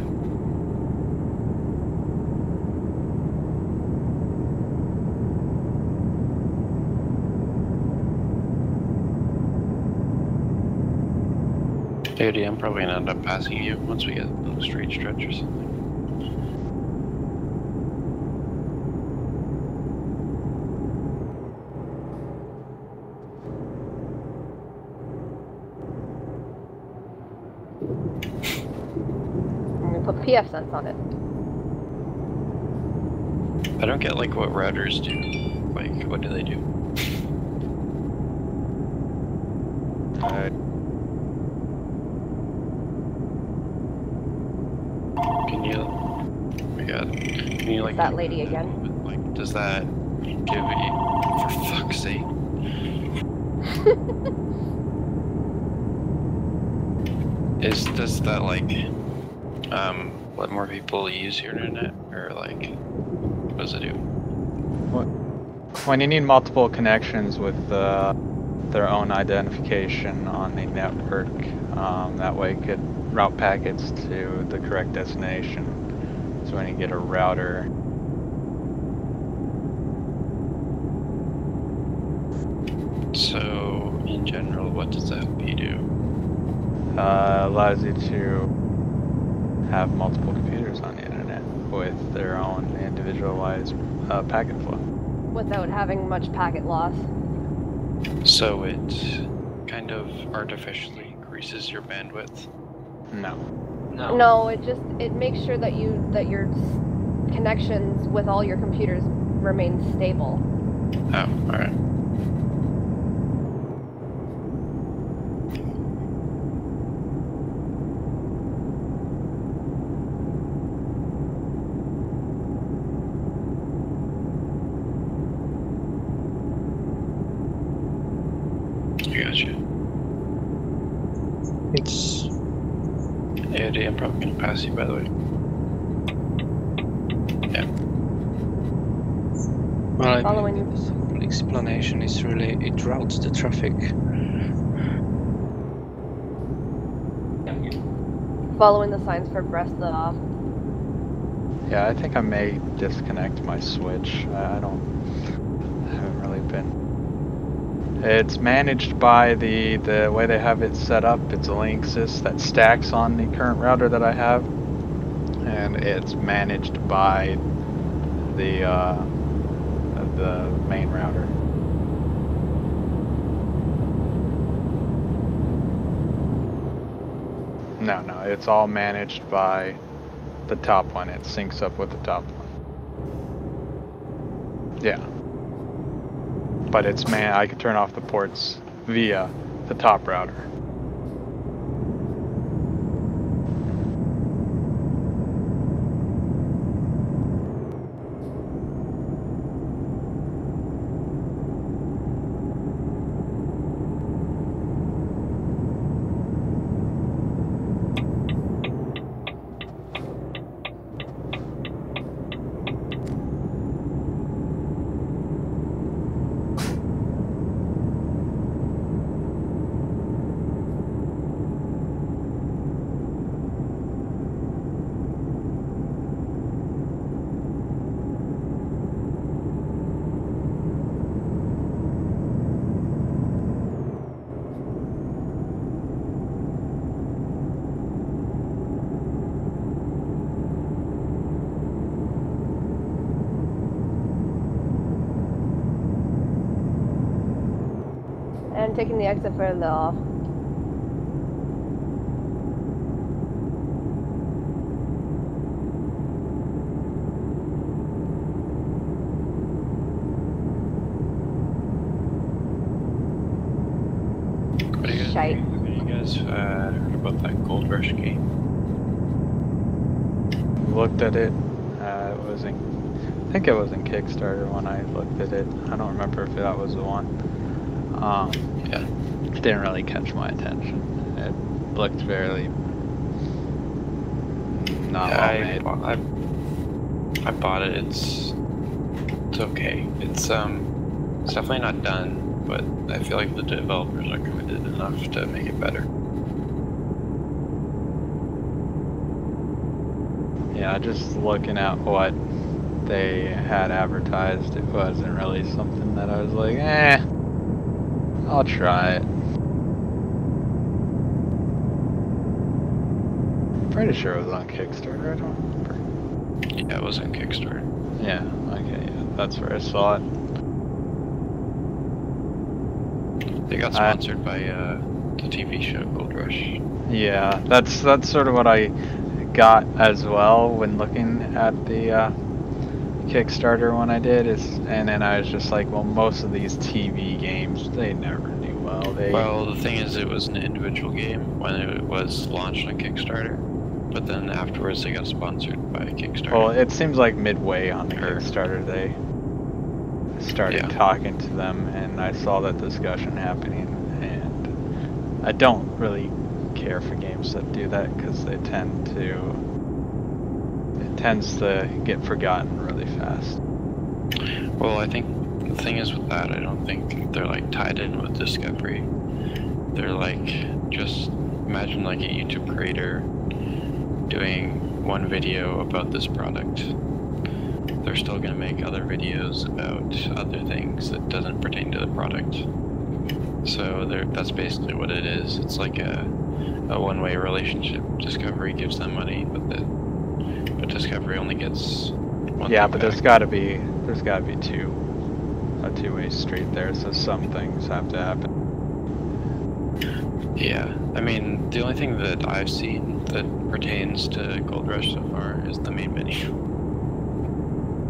Dude, I'm probably gonna end up passing you once we get on the straight stretch or something. I'm gonna put PF sense on it. I don't get like what routers do. Like, what do they do? Can you? Oh my god. Can you like? It's that lady again. Like, does that give you? For fuck's sake. Does that like let more people use your internet, or like what does it do? When you need multiple connections with their own identification on the network, that way it could route packets to the correct destination. So when you get a router, So in general, what does that help you do? allows you to have multiple computers on the internet with their own individualized packet flow. Without having much packet loss. So it kind of artificially increases your bandwidth. No. No, it makes sure that your connections with all your computers remain stable. Oh, alright. Gotcha. It's AOD, I'm probably gonna pass you, by the way. Yeah. well, I Following believe the simple explanation is really it routes the traffic. Following the signs for breast the off. Yeah, I think I may disconnect my switch. I haven't really been. It's managed by the way they have it set up. It's a Linksys that stacks on the current router that I have, and it's managed by the main router. No, it's all managed by the top one. It syncs up with the top one. Yeah. But it's I can turn off the ports via the top router. And taking the exit for the off. What do you guys Shite. Have you guys heard about that Gold Rush game? Looked at it. It was in, I think it was in Kickstarter when I looked at it. I don't remember if that was the one. Yeah. It didn't really catch my attention. It looked fairly not well made. I I bought it. It's okay. It's definitely not done, but I feel like the developers are committed enough to make it better. Yeah, just looking at what they had advertised, it wasn't really something that I was like, I'll try it. Pretty sure it was on Kickstarter, I don't remember. Yeah, it was on Kickstarter. Yeah, okay, yeah, that's where I saw it. They got sponsored by the TV show Gold Rush. Yeah, that's sort of what I got as well when looking at the Kickstarter one I did, and then I was just like, well, most of these TV games, they never do well. Well, the thing is, it was an individual game when it was launched on Kickstarter, but then afterwards they got sponsored by Kickstarter. Well, it seems like midway on the Kickstarter they started talking to them, and I saw that discussion happening, and I don't really care for games that do that because it tends to get forgotten really fast. Well, I think the thing is with that, I don't think they're like tied in with discovery. They're like, just imagine like a YouTube creator doing one video about this product. They're still going to make other videos about other things that doesn't pertain to the product. So that's basically what it is. It's like a one-way relationship. Discovery gives them money, but Discovery only gets one. Yeah, but there's got to be a two-way street there. So some things have to happen. Yeah, I mean, the only thing that I've seen that pertains to Gold Rush so far is the main menu.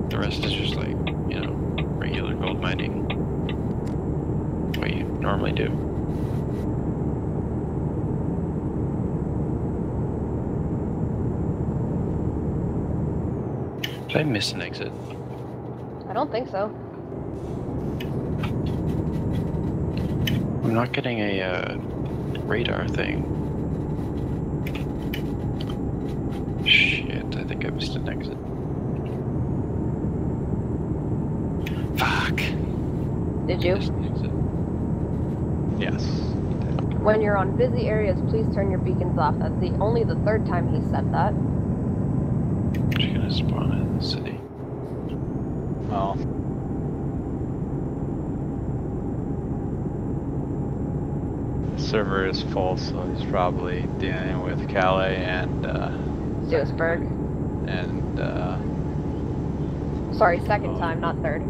The rest is just like, you know, regular gold mining. What you normally do. Did I miss an exit? I don't think so. I'm not getting a radar thing. Shit, I think I missed an exit. Fuck! Did you? Missed an exit. Yes. When you're on busy areas, please turn your beacons off. That's only the third time he said that. I'm just gonna spawn in the city. Well. The server is full, so he's probably dealing with Calais and Duisburg. And Sorry, second time, not third.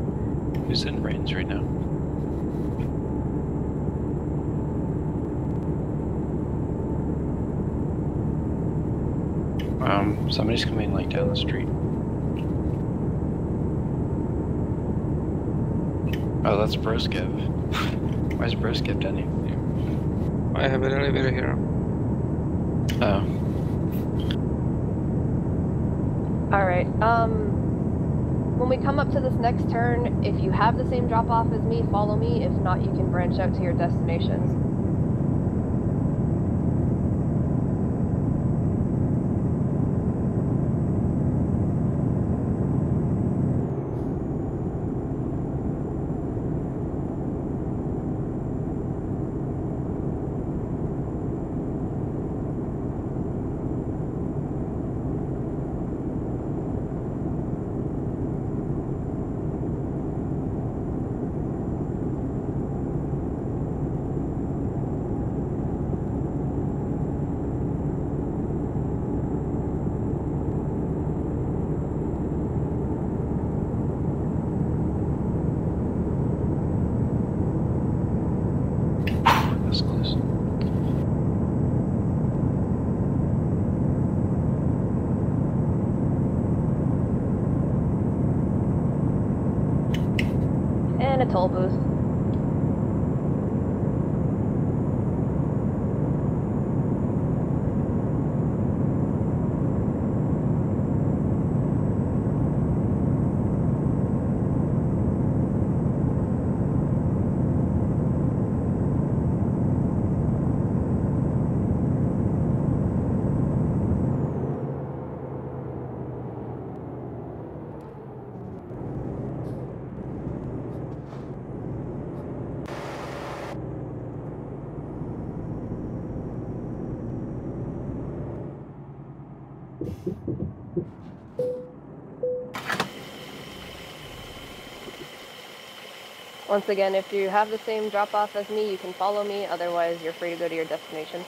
Who's in range right now? Somebody's coming like down the street. Oh, that's Broskev. Why is Broskev down here? I have an elevator here. Oh. Alright, when we come up to this next turn, if you have the same drop-off as me, follow me. If not, you can branch out to your destinations. That's close. And a toll booth. Once again, if you have the same drop-off as me, you can follow me. Otherwise, you're free to go to your destination.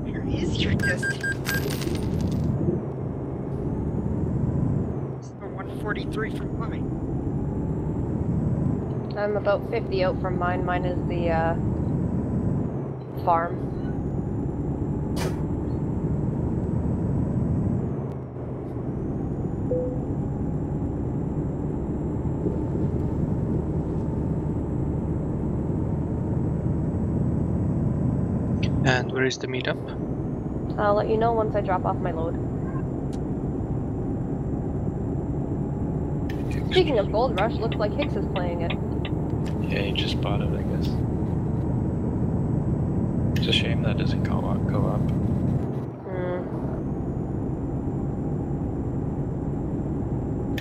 Where is your destination? It's the 143 from mine. I'm about 50 out from mine. Mine is the farm. And where is the meetup? I'll let you know once I drop off my load. Speaking of Gold Rush, looks like Hicks is playing it. Yeah, he just bought it, I guess. It's a shame that doesn't go up.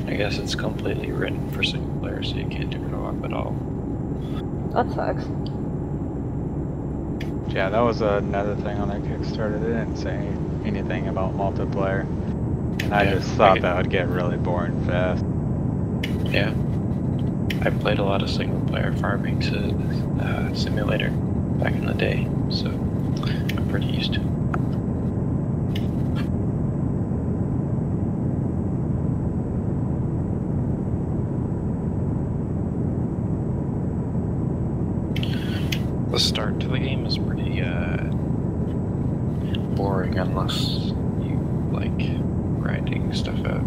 I guess it's completely written for single player, so you can't do co-op at all. That sucks. Yeah, that was another thing on their Kickstarter. They didn't say anything about multiplayer. And I Yeah, just thought I- that would get really boring fast. Yeah. I played a lot of single player farming simulator back in the day, so I'm pretty used to it. The start to the game is pretty boring unless you like grinding stuff out.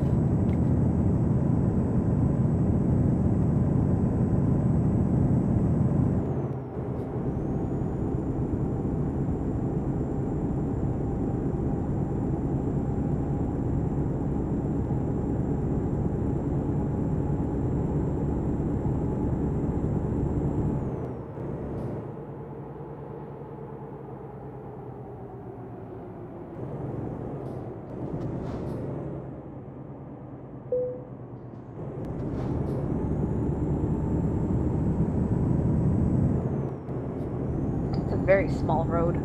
It's a very small road.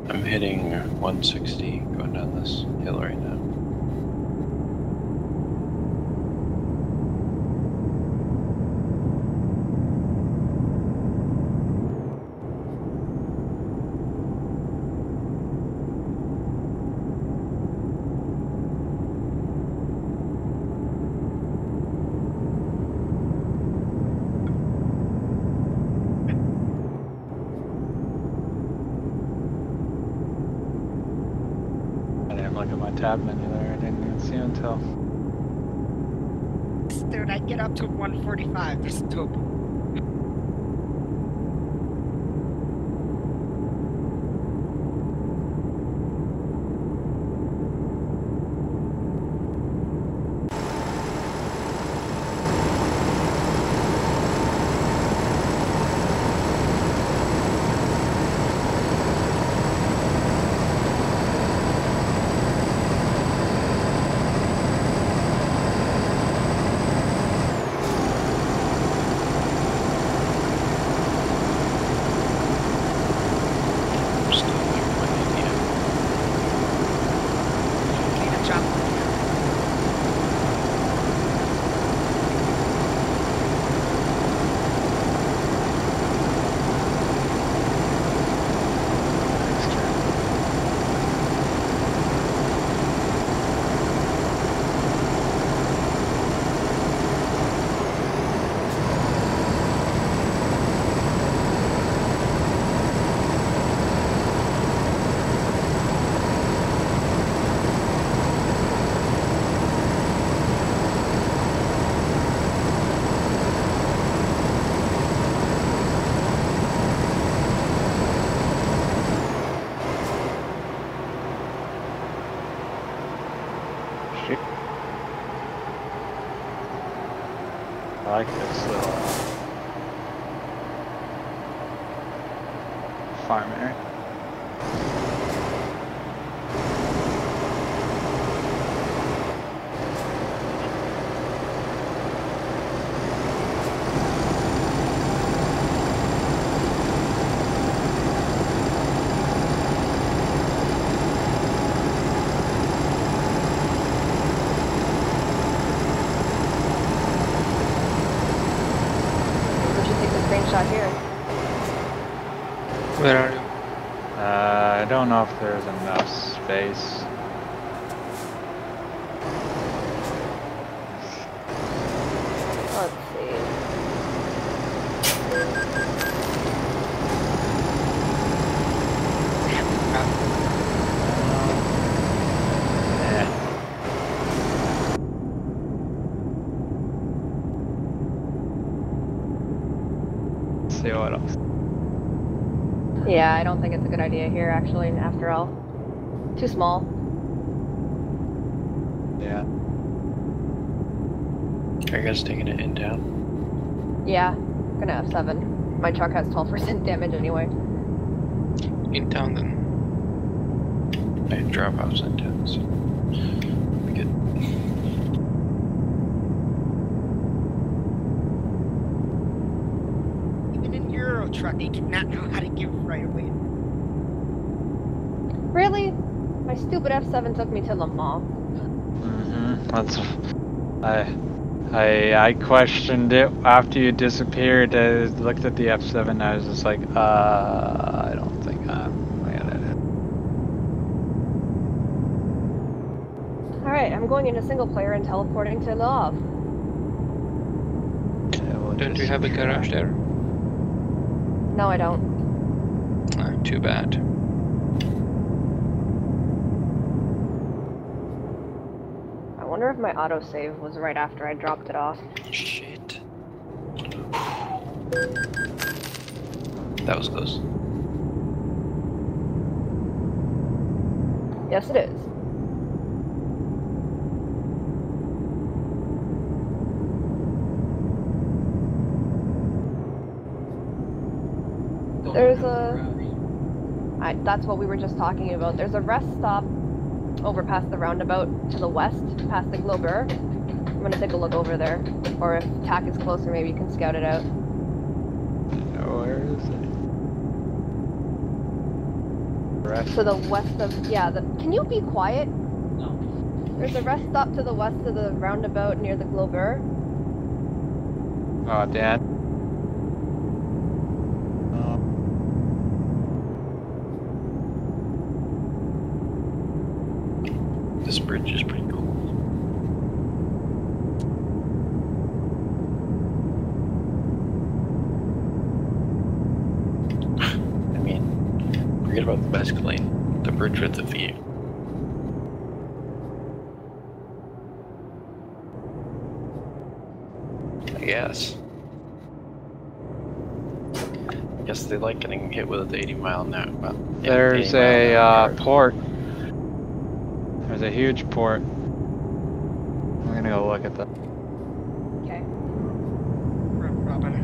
I'm hitting 160 going down this hill right now. I didn't look at my tab menu there. I didn't even see it until. Dude, I get up to 145. That's dope. I'm still like my India. Need a job. Shit. I like this little farm area. base. Let's see. See what else. Yeah, I don't think it's a good idea here, actually, after all. Too small. Yeah. Are you guys taking it in town? Yeah, gonna have 7. My truck has 12% damage anyway. In town then. I drop offs in town, so we good. Even in Euro truck, they do not know how to give right away. Really? My stupid F7 took me to Le Mans. That's. I questioned it after you disappeared. I looked at the F7. I was just like, I don't think I'm gonna. Alright, I'm going into single player and teleporting to Love. Don't you have a garage there? No, I don't. Ah, too bad. I wonder if my autosave was right after I dropped it off. Shit. That was close. Yes, it is. There's that's what we were just talking about. There's a rest stop over past the roundabout to the west, past the Globex. I'm gonna take a look over there. Or if TAC is closer, maybe you can scout it out. Where is it? Rest. To the west of, yeah, can you be quiet? No. There's a rest stop to the west of the roundabout near the Globex. Oh, Dan. This bridge is pretty cool. I mean, forget about the bicycle lane. The bridge with the view. I guess. I guess they like getting hit with 80 mile an hour. Well, yeah, There's 80 mile an hour a cars. port. There's a huge port. I'm gonna go look at that. Okay. Robin.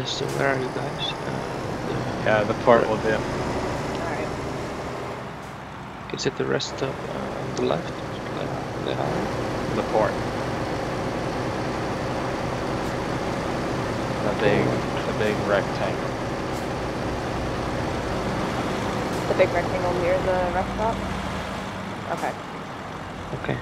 So where are you guys? Yeah, the port will do. Alright. Is it the rest stop on the left? The highway? The port. The big rectangle. The big rectangle near the rest stop? Okay. Okay.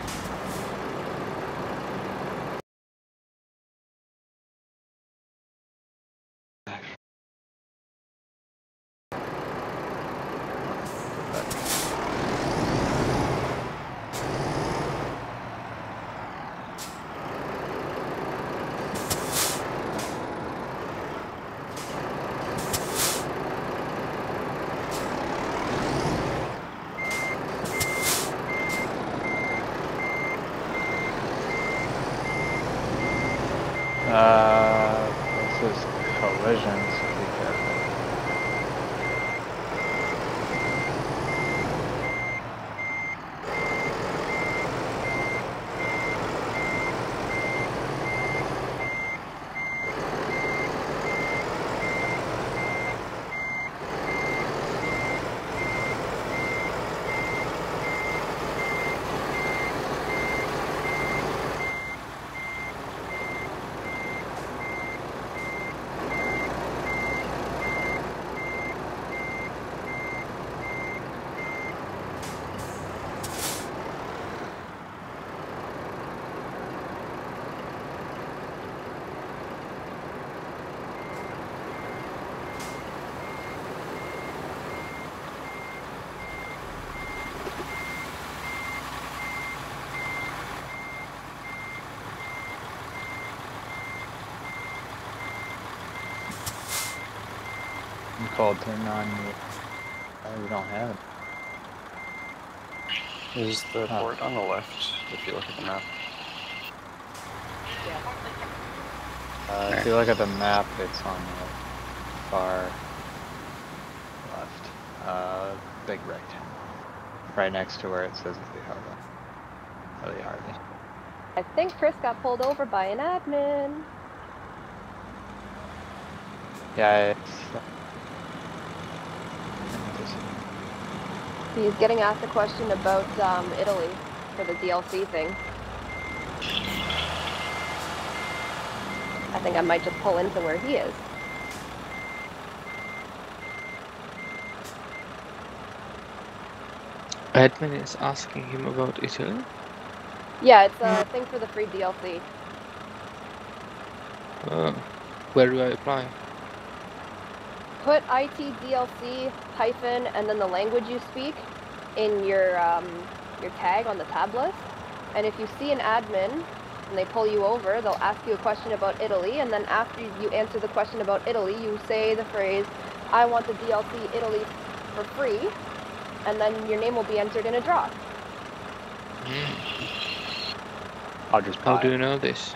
This is collision, so be careful. I'm called turn on. Oh, you don't have it. Is the Oh. port on the left, if you look at the map? If you look at the map, it's on the far left. Big rectangle. Right next to where it says the harbor. Really hardly. I think Chris got pulled over by an admin. Yeah, it's... He's getting asked a question about Italy for the DLC thing. I think I might just pull into where he is. Admin is asking him about Italy. Yeah, it's a thing for the free DLC. Where do I apply? Put IT DLC hyphen and then the language you speak in your tag on the tab list. And if you see an admin and they pull you over, they'll ask you a question about Italy, and then after you answer the question about Italy, you say the phrase, "I want the DLC Italy for free," and then your name will be entered in a draw. I'll just buy How do it. you know this?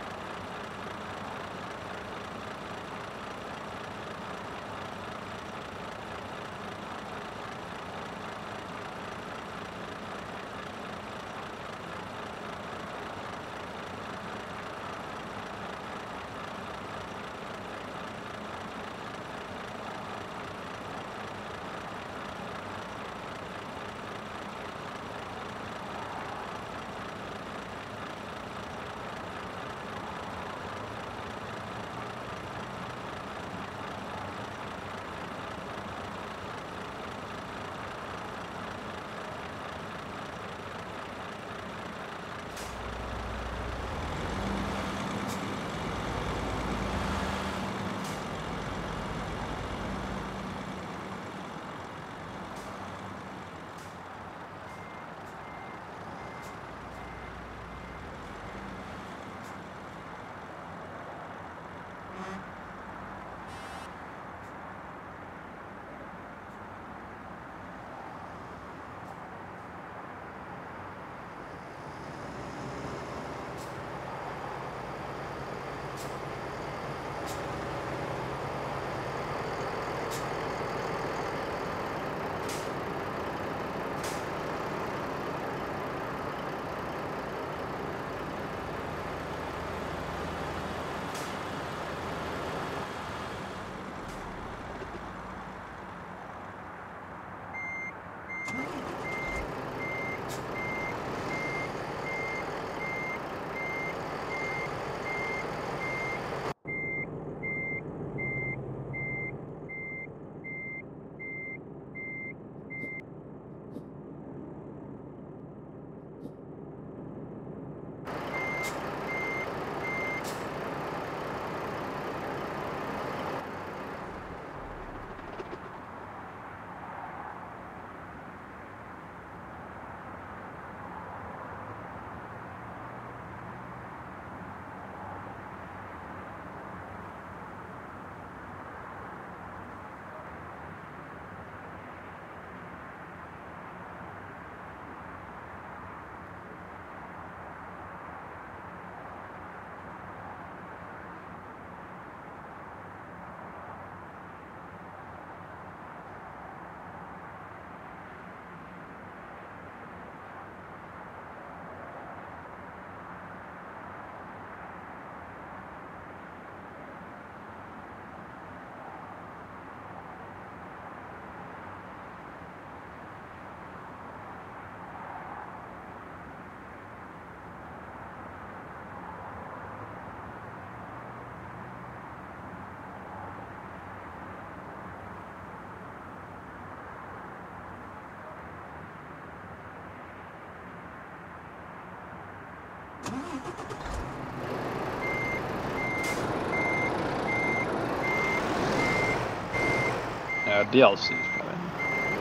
DLC's coming.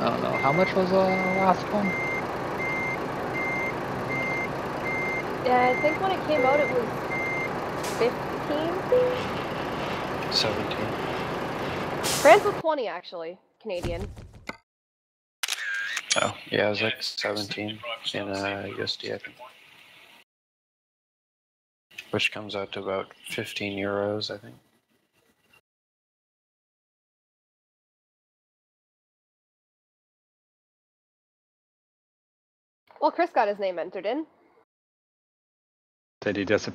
I don't know. How much was the last one? Yeah, I think when it came out it was 15? 17. France was 20 actually, Canadian. Oh, yeah, it was like 17 in USD, I think. Which comes out to about 15 euros, I think. Well, Chris got his name entered in. Did he disappear?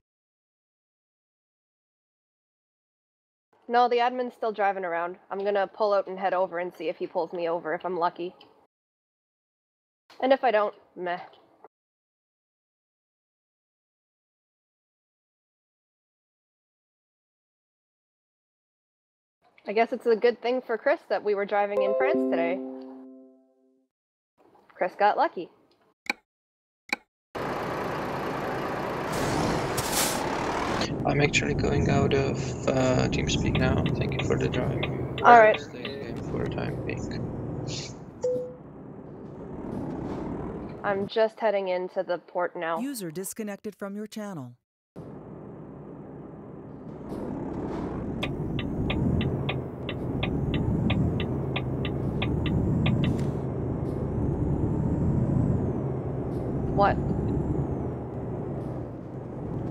No, the admin's still driving around. I'm gonna pull out and head over and see if he pulls me over if I'm lucky. And if I don't, meh. I guess it's a good thing for Chris that we were driving in France today. Chris got lucky. I'm actually going out of TeamSpeak now. Thank you for the drive. Alright. Stay in for the time being. I'm just heading into the port now. User disconnected from your channel. What?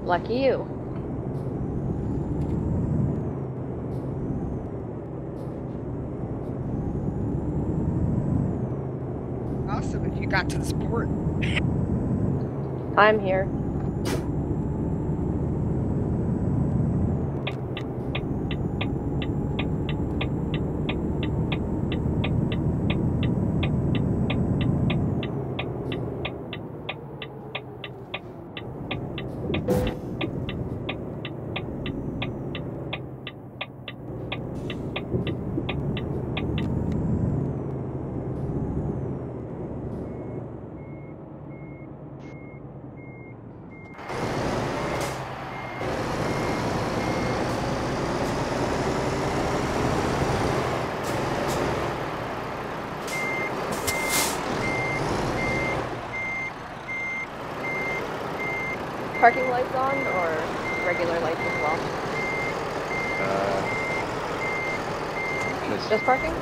Lucky you. Awesome if you got to this port. I'm here. Parking lights on or regular lights as well? Just parking?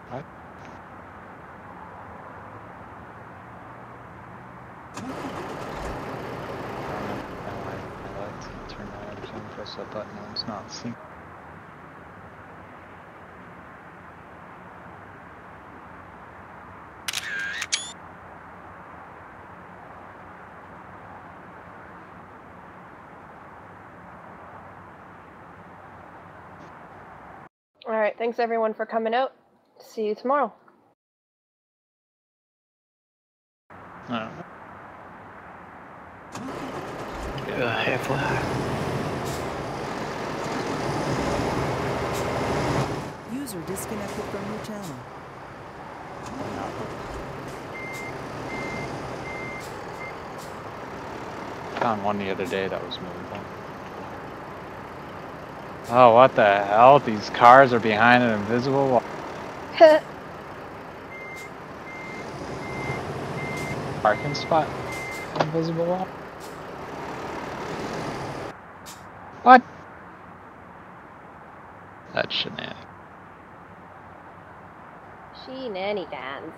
What? My lights turn on every time I press that button and it's not synced. Alright, thanks everyone for coming out. See you tomorrow. No. Hey, flag. User disconnected from your channel. Found one the other day that was movable. Oh, what the hell? These cars are behind an invisible wall. Parking spot? Invisible wall? What? That's shenanigans. Shenanigans.